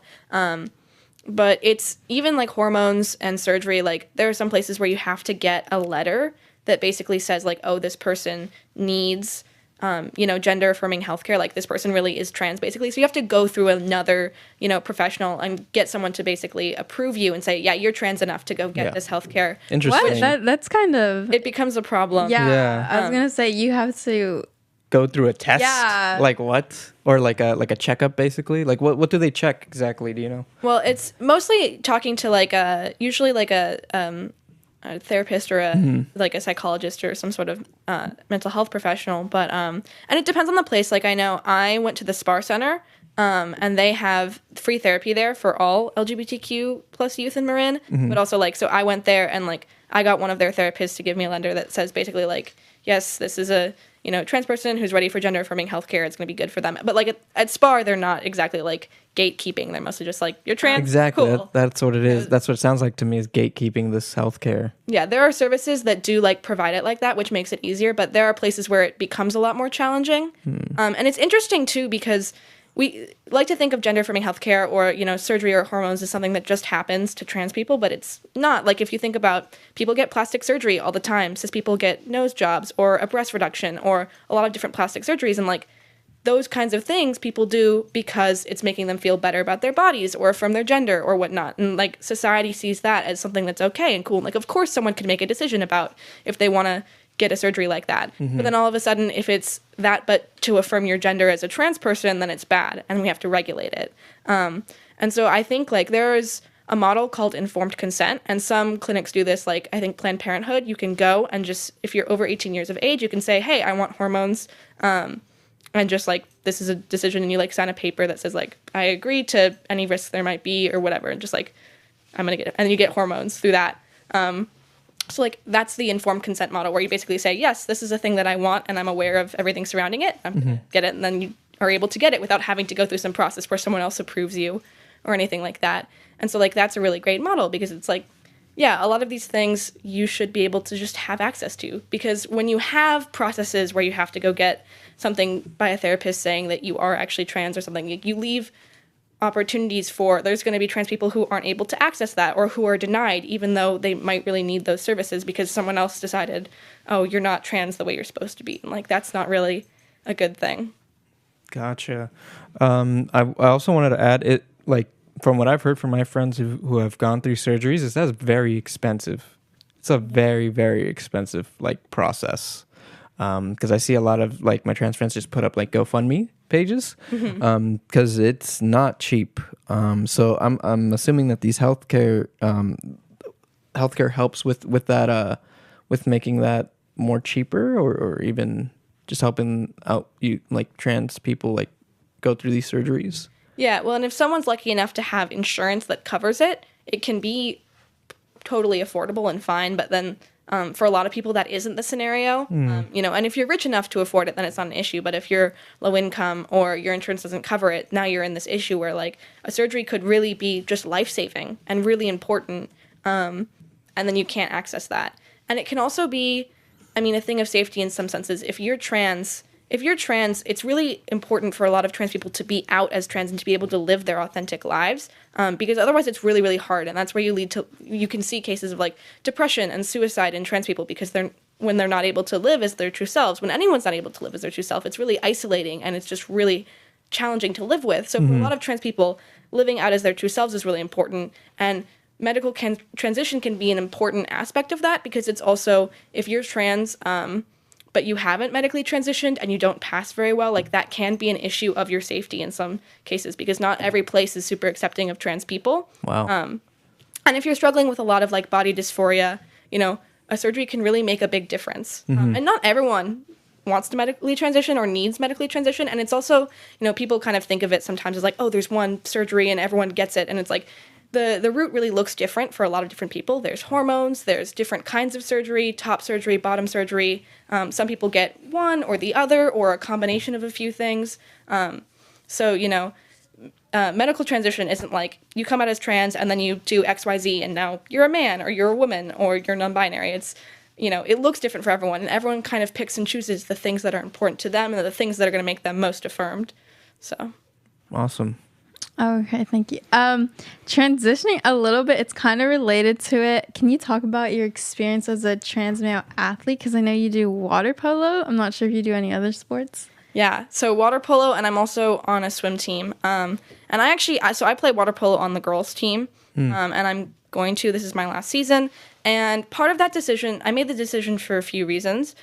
But it's even like hormones and surgery, like there are some places where you have to get a letter that basically says like, oh, this person needs, gender affirming healthcare. Like this person really is trans basically. So you have to go through another, professional and get someone to basically approve you and say, yeah, you're trans enough to go get this healthcare. Interesting. What? That's kind of... It becomes a problem. Yeah. I was going to say you have to... go through a test? Yeah. Like what? Or like a checkup basically? Like what do they check exactly? Do you know? Well, it's mostly talking to usually a therapist or a psychologist or some sort of mental health professional. But and it depends on the place. Like I know I went to the SPAR Center and they have free therapy there for all LGBTQ plus youth in Marin. But also so I went there and I got one of their therapists to give me a letter that says basically yes, this is a trans person who's ready for gender affirming healthcare. It's going to be good for them. But at SPAR, they're not exactly gatekeeping. They're mostly just you're trans. Exactly. Cool. That's what it is. That's what it sounds like to me, is gatekeeping this healthcare. Yeah, there are services that do provide it like that, which makes it easier. But there are places where it becomes a lot more challenging. And it's interesting too, because we like to think of gender affirming healthcare or, surgery or hormones as something that just happens to trans people, but it's not. If you think about people get plastic surgery all the time, cis people get nose jobs or a breast reduction or a lot of different plastic surgeries, and those kinds of things people do because it's making them feel better about their bodies or from their gender or whatnot. And society sees that as something that's okay and cool. And of course someone can make a decision about if they want to get a surgery like that. But then all of a sudden, if it's that, but to affirm your gender as a trans person, then it's bad, and we have to regulate it. And so I think there's a model called informed consent, and some clinics do this. I think Planned Parenthood, you can go and just, if you're over 18 years of age, you can say, hey, I want hormones, and just this is a decision, and you sign a paper that says I agree to any risks there might be or whatever, and just I'm gonna get it, and then you get hormones through that. So that's the informed consent model, where you basically say, yes, this is a thing that I want, and I'm aware of everything surrounding it. I'm gonna get it, and then you are able to get it without having to go through some process where someone else approves you or anything like that. And so that's a really great model, because it's a lot of these things you should be able to just have access to, because when you have processes where you have to go get something by a therapist saying that you are actually trans or something, you leave opportunities for, there's going to be trans people who aren't able to access that, or who are denied even though they might really need those services because someone else decided, oh, you're not trans the way you're supposed to be. And that's not really a good thing. Gotcha. I also wanted to add, it from what I've heard from my friends who have gone through surgeries, is that's very expensive. It's a very, very expensive process. because I see a lot of like my trans friends just put up like GoFundMe pages, because it's not cheap. So I'm assuming that these healthcare helps with that, with making that more cheaper, or even just helping out you like trans people like go through these surgeries. Yeah, well, and if someone's lucky enough to have insurance that covers it, it can be totally affordable and fine. But then for a lot of people, that isn't the scenario. You know, and if you're rich enough to afford it, then it's not an issue. But if you're low income or your insurance doesn't cover it, now you're in this issue where like a surgery could really be just life-saving and really important. And then you can't access that. And it can also be, I mean, a thing of safety in some senses. If you're trans, it's really important for a lot of trans people to be out as trans and to be able to live their authentic lives, because otherwise it's really, really hard. And that's where you can see cases of like depression and suicide in trans people, because when they're not able to live as their true selves, when anyone's not able to live as their true self, it's really isolating and it's just really challenging to live with. So for a lot of trans people, living out as their true selves is really important. And medical transition can be an important aspect of that, because it's also, if you're trans, but you haven't medically transitioned and you don't pass very well, like that can be an issue of your safety in some cases, because not every place is super accepting of trans people. Wow. And if you're struggling with a lot of like body dysphoria, you know, a surgery can really make a big difference. And not everyone wants to medically transition or needs medically transition. And it's also, you know, people kind of think of it sometimes as like, oh, there's one surgery and everyone gets it. And it's like, the route really looks different for a lot of different people. There's hormones, there's different kinds of surgery, top surgery, bottom surgery. Some people get one or the other or a combination of a few things. So, you know, medical transition isn't like you come out as trans and then you do XYZ and now you're a man or you're a woman or you're non-binary. It's, you know, it looks different for everyone, and everyone kind of picks and chooses the things that are important to them and the things that are going to make them most affirmed. So. Awesome. Okay, thank you. Transitioning a little bit, it's kind of related to it. Can you talk about your experience as a trans male athlete? Because I know you do water polo. I'm not sure if you do any other sports. Yeah, so water polo, and I'm also on a swim team. And I play water polo on the girls' team, and I'm going to. This is my last season. And part of that decision, I made the decision for a few reasons.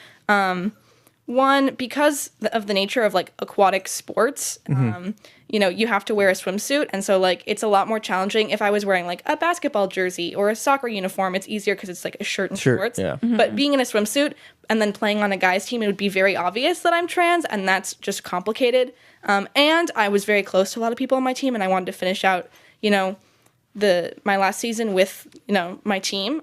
One, because of the nature of like aquatic sports, you know, you have to wear a swimsuit. And so like, it's a lot more challenging. If I was wearing like a basketball jersey or a soccer uniform, it's easier because it's like a shirt and shorts. Yeah. But being in a swimsuit and then playing on a guy's team, it would be very obvious that I'm trans, and that's just complicated. And I was very close to a lot of people on my team, and I wanted to finish out, you know, my last season with, you know, my team,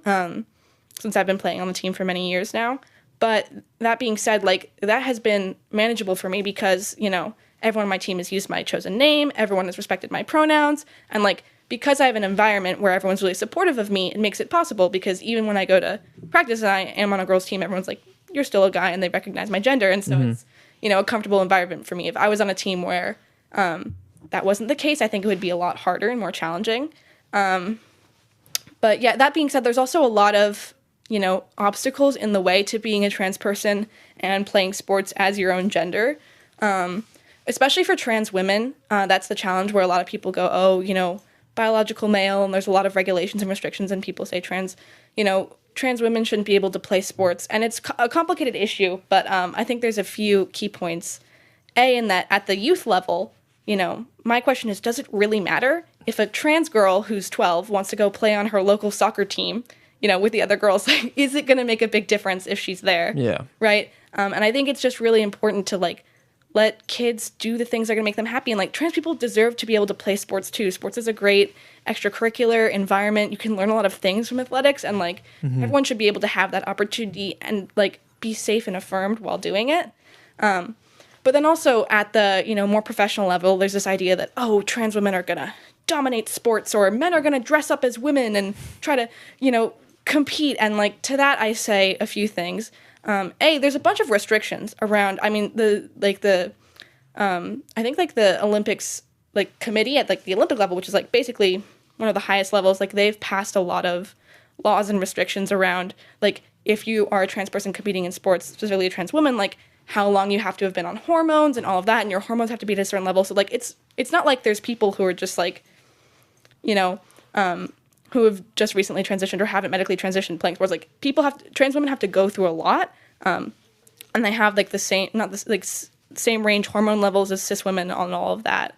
since I've been playing on the team for many years now. But that being said, like, that has been manageable for me because, you know, everyone on my team has used my chosen name, everyone has respected my pronouns, and, like, because I have an environment where everyone's really supportive of me, it makes it possible, because even when I go to practice and I am on a girls' team, everyone's like, you're still a guy, and they recognize my gender, and so it's, you know, a comfortable environment for me. If I was on a team where that wasn't the case, I think it would be a lot harder and more challenging. But yeah, that being said, there's also a lot of, you know, obstacles in the way to being a trans person and playing sports as your own gender. Especially for trans women, that's the challenge, where a lot of people go, oh, you know, biological male, and there's a lot of regulations and restrictions, and people say trans women shouldn't be able to play sports. And it's a complicated issue, but I think there's a few key points. In that at the youth level, you know, my question is, does it really matter if a trans girl who's 12 wants to go play on her local soccer team, you know, with the other girls? Like, is it going to make a big difference if she's there? Yeah. Right? And I think it's just really important to, like, let kids do the things that are going to make them happy. And, like, trans people deserve to be able to play sports, too. Sports is a great extracurricular environment. You can learn a lot of things from athletics. And, like, everyone should be able to have that opportunity and, like, be safe and affirmed while doing it. But then also at the, you know, more professional level, there's this idea that, oh, trans women are going to dominate sports, or men are going to dress up as women and try to, you know, compete. And, like, to that I say a few things. There's a bunch of restrictions around, I mean, I think, like, the Olympics, like, committee at, like, the Olympic level, which is, like, basically one of the highest levels, like, they've passed a lot of laws and restrictions around, like, if you are a trans person competing in sports, specifically a trans woman, like, how long you have to have been on hormones and all of that, and your hormones have to be at a certain level. So, like, it's not like there's people who are just, like, you know, who have just recently transitioned or haven't medically transitioned playing sports. Like, trans women have to go through a lot. and they have like the same, not the like same range hormone levels as cis women on all of that.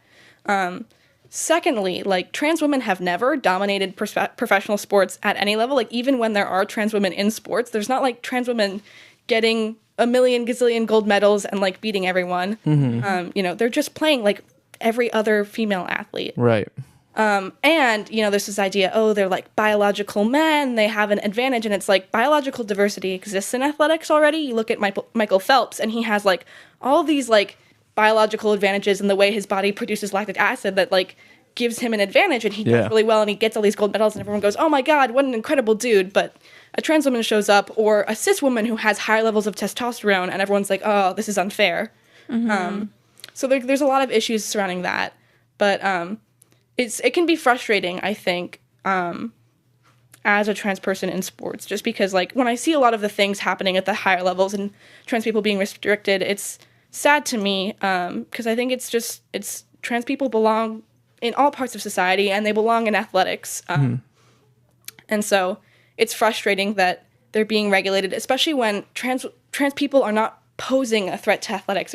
Secondly, like trans women have never dominated professional sports at any level. Like even when there are trans women in sports, there's not like trans women getting a million gazillion gold medals and like beating everyone. You know, they're just playing like every other female athlete. Right. And, you know, there's this idea, oh, they're like biological men, they have an advantage. And it's like biological diversity exists in athletics already. You look at Michael Phelps and he has like all these like biological advantages in the way his body produces lactic acid that like gives him an advantage, and he does really well and he gets all these gold medals and everyone goes, oh my God, what an incredible dude. But a trans woman shows up, or a cis woman who has higher levels of testosterone, and everyone's like, oh, this is unfair. So there's a lot of issues surrounding that. But it can be frustrating, I think, as a trans person in sports, just because like when I see a lot of the things happening at the higher levels and trans people being restricted, it's sad to me, because I think it's trans people belong in all parts of society and they belong in athletics. And so it's frustrating that they're being regulated, especially when trans people are not posing a threat to athletics.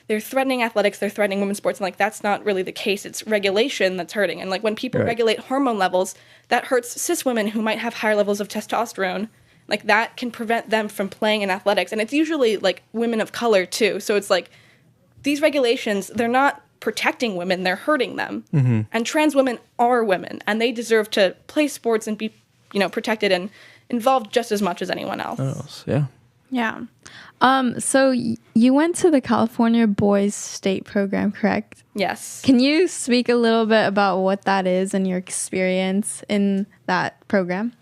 They're threatening athletics, they're threatening women's sports, and like that's not really the case. It's regulation that's hurting. And like when people regulate hormone levels, that hurts cis women who might have higher levels of testosterone. Like that can prevent them from playing in athletics. And it's usually like women of color too. So it's like these regulations, they're not protecting women, they're hurting them. And trans women are women, and they deserve to play sports and be, you know, protected and involved just as much as anyone else. Yeah. So you went to the California Boys State program, correct? Yes. Can you speak a little bit about what that is and your experience in that program?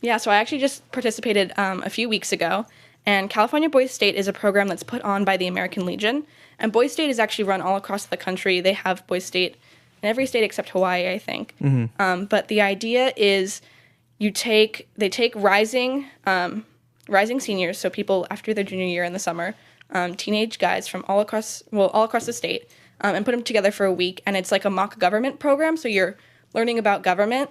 Yeah, so I actually just participated a few weeks ago, and California Boys State is a program that's put on by the American Legion, and Boys State is actually run all across the country. They have Boys State in every state except Hawaii, I think. But the idea is they take rising seniors, so people after their junior year in the summer, teenage guys from all across the state, and put them together for a week, and it's like a mock government program. So you're learning about government.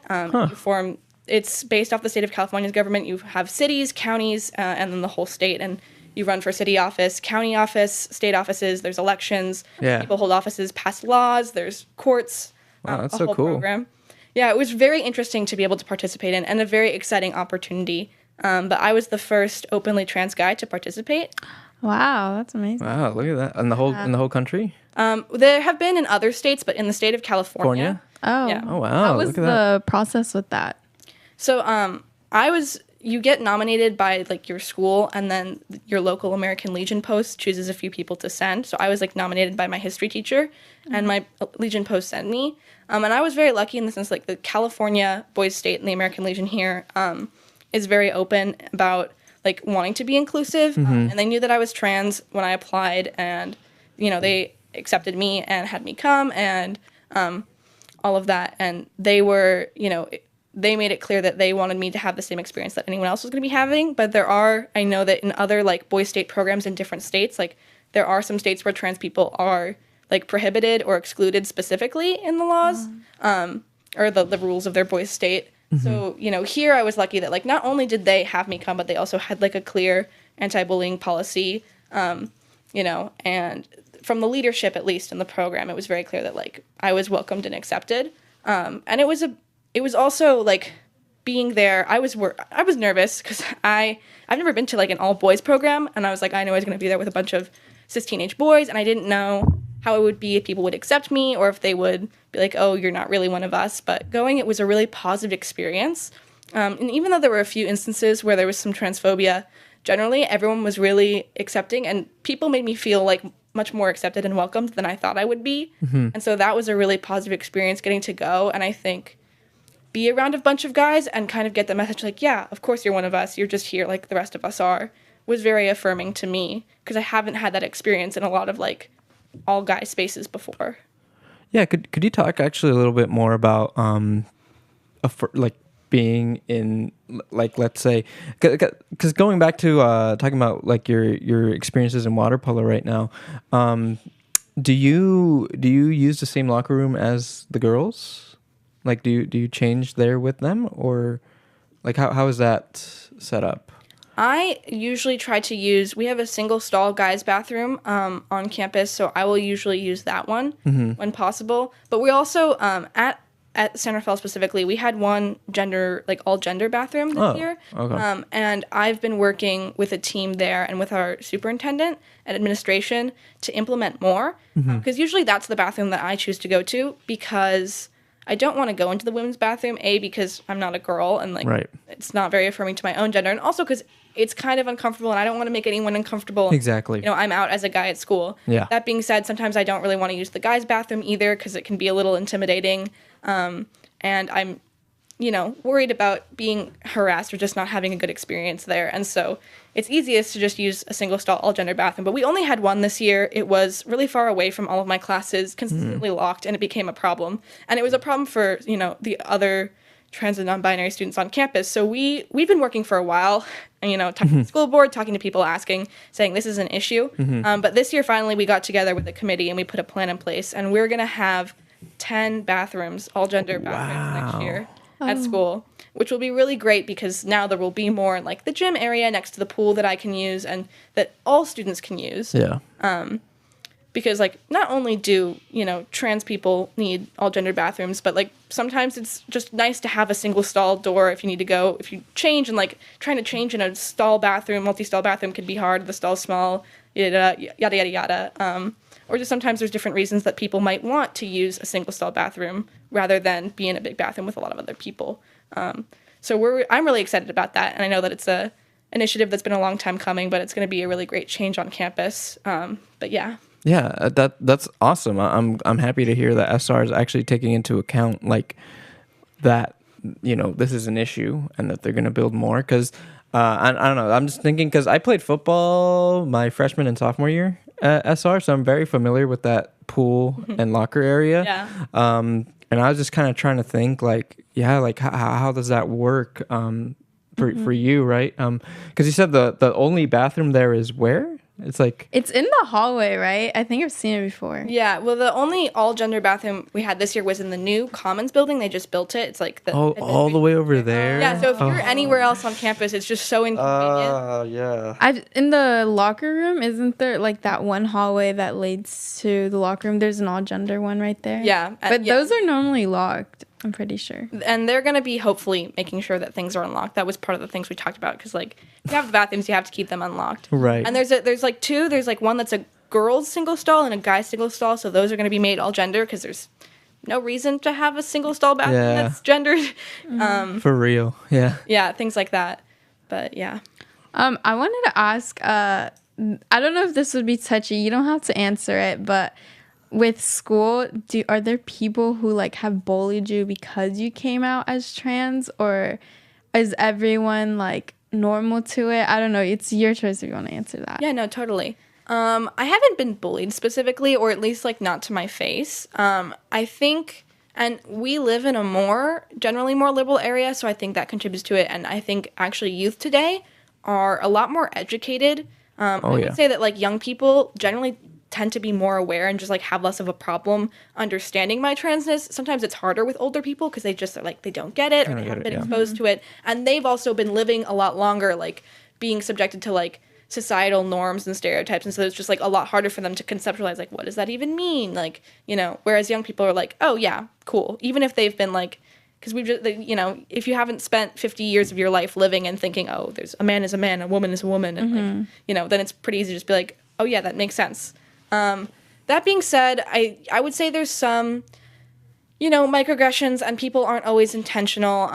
It's based off the state of California's government. You have cities, counties, and then the whole state, and you run for city office, county office, state offices. There's elections. People hold offices, pass laws. There's courts. Wow, that's so cool. Program. Yeah, it was very interesting to be able to participate in, and a very exciting opportunity. But I was the first openly trans guy to participate. Wow, that's amazing. Wow, look at that. In the whole country? There have been in other states, but in the state of California. Oh. Yeah. Oh, wow. How was the process with that? So you get nominated by like your school, and then your local American Legion post chooses a few people to send. So I was like nominated by my history teacher, and my Legion post sent me. And I was very lucky in the sense like the California Boys State and the American Legion here is very open about like wanting to be inclusive. And they knew that I was trans when I applied, and you know they accepted me and had me come and all of that. And they were, you know, they made it clear that they wanted me to have the same experience that anyone else was going to be having. But I know that in other like Boys State programs in different states, like there are some states where trans people are like prohibited or excluded specifically in the laws or the rules of their Boys State. So, you know, here I was lucky that like not only did they have me come, but they also had like a clear anti-bullying policy, you know, and from the leadership, at least in the program, it was very clear that like I was welcomed and accepted. And it was also like being there. I was nervous because I've never been to like an all boys program, and I was like, I know I was going to be there with a bunch of cis teenage boys, and I didn't know how it would be if people would accept me or if they would be like, oh, you're not really one of us. But it was a really positive experience. And even though there were a few instances where there was some transphobia, generally everyone was really accepting, and people made me feel like much more accepted and welcomed than I thought I would be. And so that was a really positive experience getting to go. And I think be around a bunch of guys and kind of get the message like, yeah, of course you're one of us. You're just here like the rest of us are, was very affirming to me because I haven't had that experience in a lot of like all guy spaces before. Yeah, could you talk actually a little bit more about like being in like, let's say, because going back to talking about like your experiences in water polo right now, do you use the same locker room as the girls? Like, do you change there with them, or like how is that set up? I usually try to use, we have a single stall guys bathroom on campus, so I will usually use that one when possible. But we also, at San Rafael specifically, we had one all gender bathroom this year. Okay. And I've been working with a team there and with our superintendent and administration to implement more. Because usually that's the bathroom that I choose to go to, because I don't want to go into the women's bathroom, because I'm not a girl and it's not very affirming to my own gender, and also because it's kind of uncomfortable and I don't want to make anyone uncomfortable. Exactly. I'm out as a guy at school. Yeah. That being said, sometimes I don't really want to use the guys' bathroom either, because it can be a little intimidating. And I'm, worried about being harassed or just not having a good experience there. And so it's easiest to just use a single stall all gender bathroom. But we only had one this year. It was really far away from all of my classes, consistently locked, and it became a problem. And it was a problem for, the other trans and non-binary students on campus. So we've been working for a while, talking to the school board, talking to people asking, saying this is an issue. But this year, finally, we got together with the committee and we put a plan in place. And we're going to have 10 bathrooms, all gender bathrooms next year at school, which will be really great, because now there will be more in the gym area next to the pool that I can use and that all students can use. Yeah. Because not only do, trans people need all gender bathrooms, but sometimes it's just nice to have a single stall door if you need to go, if you change, and trying to change in a stall bathroom, multi-stall bathroom can be hard. The stall's small, yada, yada, yada. Or just sometimes there's different reasons that people might want to use a single stall bathroom rather than be in a big bathroom with a lot of other people. So I'm really excited about that, and I know that it's a initiative that's been a long time coming, but it's going to be a really great change on campus. But yeah. Yeah, that's awesome. I'm happy to hear that SR is actually taking into account that, this is an issue and that they're going to build more. Because I don't know, I'm just thinking, because I played football my freshman and sophomore year at SR, so I'm very familiar with that pool and locker area. Yeah. And I was just kind of trying to think how does that work for you, right? Because you said the only bathroom there is where? It's in the hallway, right? I think I've seen it before. Yeah, well, the only all-gender bathroom we had this year was in the new Commons building. They just built it. It's all the way over there? Yeah, so if you're anywhere else on campus, it's just so inconvenient. Yeah. In the locker room, isn't there that one hallway that leads to the locker room? There's an all-gender one right there. Yeah. But those are normally locked, I'm pretty sure. And they're going to be hopefully making sure that things are unlocked. That was part of the things we talked about, because if you have the bathrooms, you have to keep them unlocked. Right. And there's two. There's one that's a girls single stall and a guy single stall. So those are going to be made all gender, because there's no reason to have a single stall bathroom that's gendered. For real. Yeah. Yeah, things like that. But yeah. I wanted to ask, I don't know if this would be touchy. You don't have to answer it, but with school, are there people who have bullied you because you came out as trans, or is everyone normal to it? I don't know. It's your choice if you want to answer that. Yeah, no, totally. I haven't been bullied specifically, or at least not to my face. I think, and we live in a generally more liberal area, so I think that contributes to it. And I think actually youth today are a lot more educated. I would say that young people generally tend to be more aware and just have less of a problem understanding my transness. Sometimes it's harder with older people because they just are they don't get it, or they haven't been exposed to it, and they've also been living a lot longer being subjected to societal norms and stereotypes, and so it's just a lot harder for them to conceptualize what does that even mean, whereas young people are oh yeah, cool, even if they've been because we've just if you haven't spent 50 years of your life living and thinking, oh, there's a man is a man, a woman is a woman, and then it's pretty easy to just be oh yeah, that makes sense. That being said, I would say there's some, microaggressions, and people aren't always intentional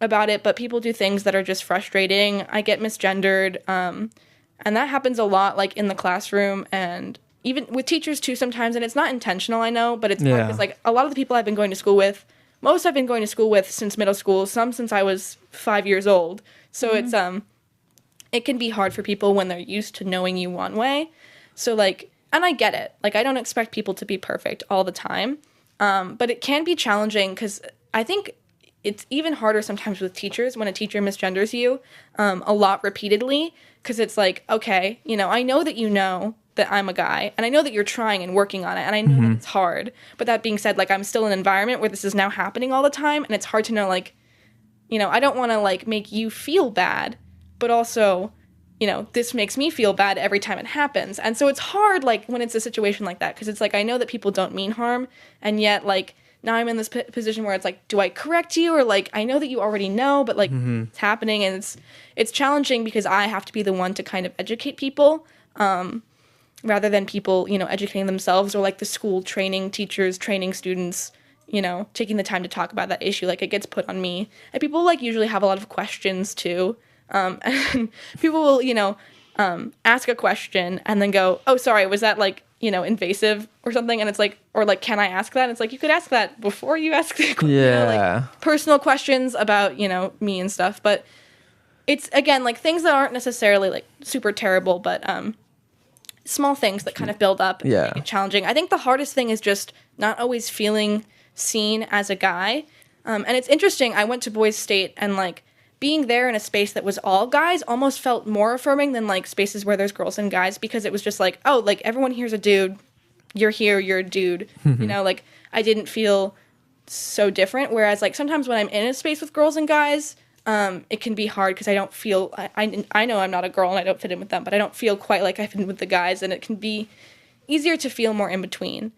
about it, but people do things that are just frustrating. I get misgendered, and that happens a lot, in the classroom, and even with teachers too sometimes, and it's not intentional, I know, but it's hard because, a lot of the people I've been going to school with, most I've been going to school with since middle school, some since I was 5 years old, so it's, it can be hard for people when they're used to knowing you one way. So, and I get it. I don't expect people to be perfect all the time. But it can be challenging because I think it's even harder sometimes with teachers when a teacher misgenders you a lot repeatedly, because it's okay, I know that that I'm a guy, and I know that you're trying and working on it, and I know that it's hard. But that being said, I'm still in an environment where this is now happening all the time, and it's hard to know, I don't want to, make you feel bad, but also, this makes me feel bad every time it happens. And so it's hard, like, when it's a situation like that, because it's like, I know that people don't mean harm, and yet, like, now I'm in this position where it's like, do I correct you? Or, like, I know that you already know, but, like, it's happening, and it's challenging because I have to be the one to kind of educate people, rather than people, educating themselves, or, like, the school training teachers, training students, taking the time to talk about that issue. Like, it gets put on me. And people, like, usually have a lot of questions, too. And people will, ask a question and then go, oh, sorry, was that, like, invasive or something? And it's like, or like, can I ask that? And it's like, you could ask that before you ask the question. Yeah. Like, personal questions about, me and stuff. But it's, again, like, things that aren't necessarily, like, super terrible, but small things that kind of build up and make it challenging. I think the hardest thing is just not always feeling seen as a guy. And it's interesting. I went to Boys State, and, like, being there in a space that was all guys almost felt more affirming than, like, spaces where there's girls and guys, because it was just like, oh, like, everyone here's a dude. You're here, you're a dude. Like, I didn't feel so different. Whereas, like, sometimes when I'm in a space with girls and guys, it can be hard because I don't feel, I know I'm not a girl and I don't fit in with them, but I don't feel quite like I fit in with the guys, and it can be easier to feel more in between.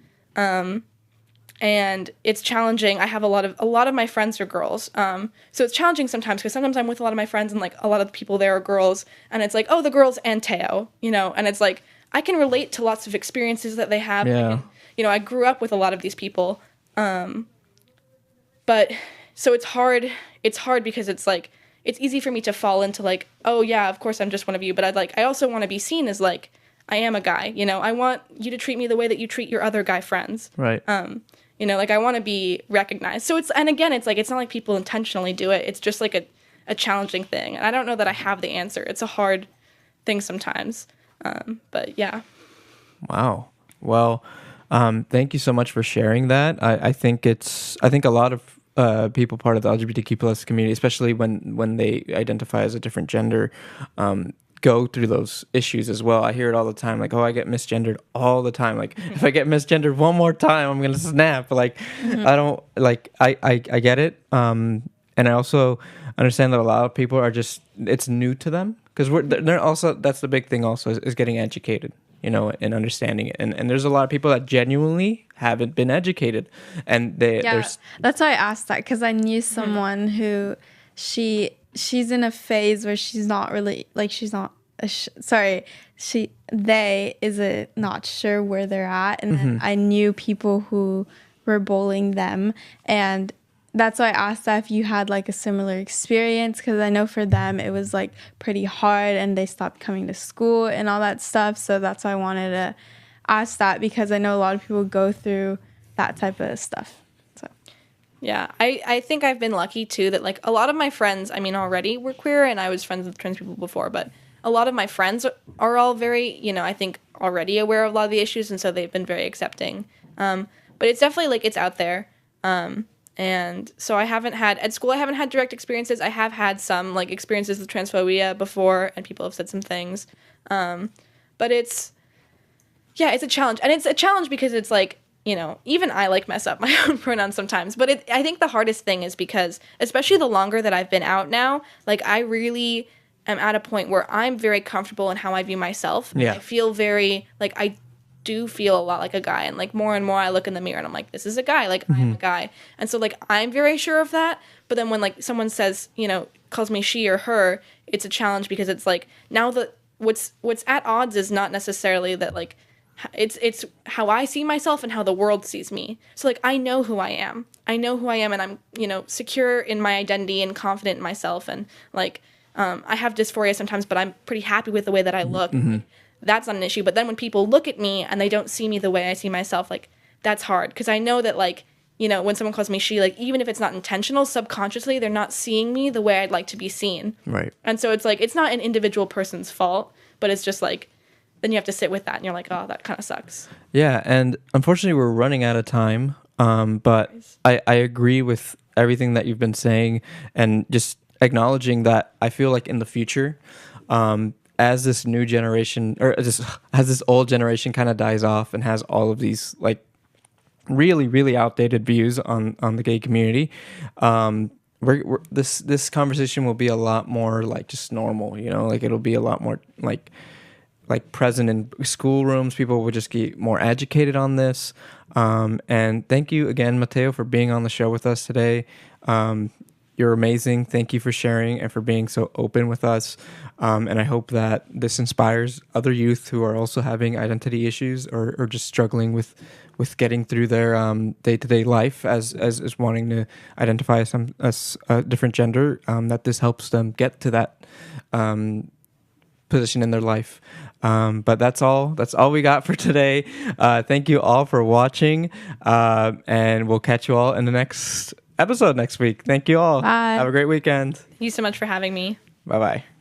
And it's challenging. I have a lot of my friends are girls. So it's challenging sometimes, because sometimes I'm with a lot of my friends, and, like, a lot of the people there are girls, and it's like, oh, the girls and Teo, and it's like, I can relate to lots of experiences that they have. Yeah. I grew up with a lot of these people. But so it's hard because it's like, it's easy for me to fall into, like, oh yeah, of course I'm just one of you. But I also want to be seen as, like, I am a guy, I want you to treat me the way that you treat your other guy friends. Right. Like, I want to be recognized. So it's like, it's not like people intentionally do it. It's just, like, a challenging thing. And I don't know that I have the answer. It's a hard thing sometimes. But yeah. Wow. Well, thank you so much for sharing that. I think a lot of people part of the LGBTQ plus community, especially when they identify as a different gender, go through those issues as well. I hear it all the time, like, oh, I get misgendered all the time. Like, if I get misgendered one more time, I'm gonna snap. Like, I don't, like, I get it. And I also understand that a lot of people are just, it's new to them, because they're also, that's the big thing also, is getting educated, and understanding it. And there's a lot of people that genuinely haven't been educated, and there's, that's why I asked that, because I knew someone who she's in a phase where she's not really, like, she's not not sure where they're at, and then I knew people who were bullying them, and that's why I asked that if you had, like, a similar experience, because I know for them it was, like, pretty hard, and they stopped coming to school and all that stuff. So that's why I wanted to ask that, because I know a lot of people go through that type of stuff. So yeah, I think I've been lucky too that, like, a lot of my friends, I mean, already were queer, and I was friends with trans people before, but a lot of my friends are all very, I think, already aware of a lot of the issues, and so they've been very accepting. But it's definitely, like, it's out there. And so at school I haven't had direct experiences. I have had some, like, experiences with transphobia before, and people have said some things. But it's a challenge. And it's a challenge because it's like, even I, like, mess up my own pronouns sometimes. But I think the hardest thing is because, especially the longer that I've been out now, like, I really am at a point where I'm very comfortable in how I view myself. Yeah. I feel very, like, I do feel a lot like a guy, and, like, more and more I look in the mirror and I'm like, this is a guy, like, I'm a guy. And so, like, I'm very sure of that. But then when, like, someone says, calls me she or her, it's a challenge, because it's like, now that what's at odds is not necessarily that, like, it's how I see myself and how the world sees me. So, like, I know who I am, and I'm, secure in my identity and confident in myself, and, like, I have dysphoria sometimes, but I'm pretty happy with the way that I look. That's not an issue. But then when people look at me and they don't see me the way I see myself, like, that's hard, because I know that, like, when someone calls me she, like, even if it's not intentional, subconsciously they're not seeing me the way I'd like to be seen. Right. And so it's like, it's not an individual person's fault, but it's just like, then you have to sit with that, and you're like, oh, that kind of sucks. Yeah, and unfortunately we're running out of time, but I agree with everything that you've been saying, and just acknowledging that I feel like in the future, as this new generation, or as this old generation kind of dies off and has all of these, like, really, really outdated views on the gay community, this conversation will be a lot more like just normal, like it'll be a lot more like present in schoolrooms. People will just get more educated on this. And thank you again, Matteo, for being on the show with us today. You're amazing. Thank you for sharing and for being so open with us. And I hope that this inspires other youth who are also having identity issues or just struggling with getting through their day-to-day life as wanting to identify as a different gender, that this helps them get to that position in their life. But that's all we got for today. Thank you all for watching, and we'll catch you all in the next episode next week. Thank you all. Bye. Have a great weekend. Thank you so much for having me. Bye-bye.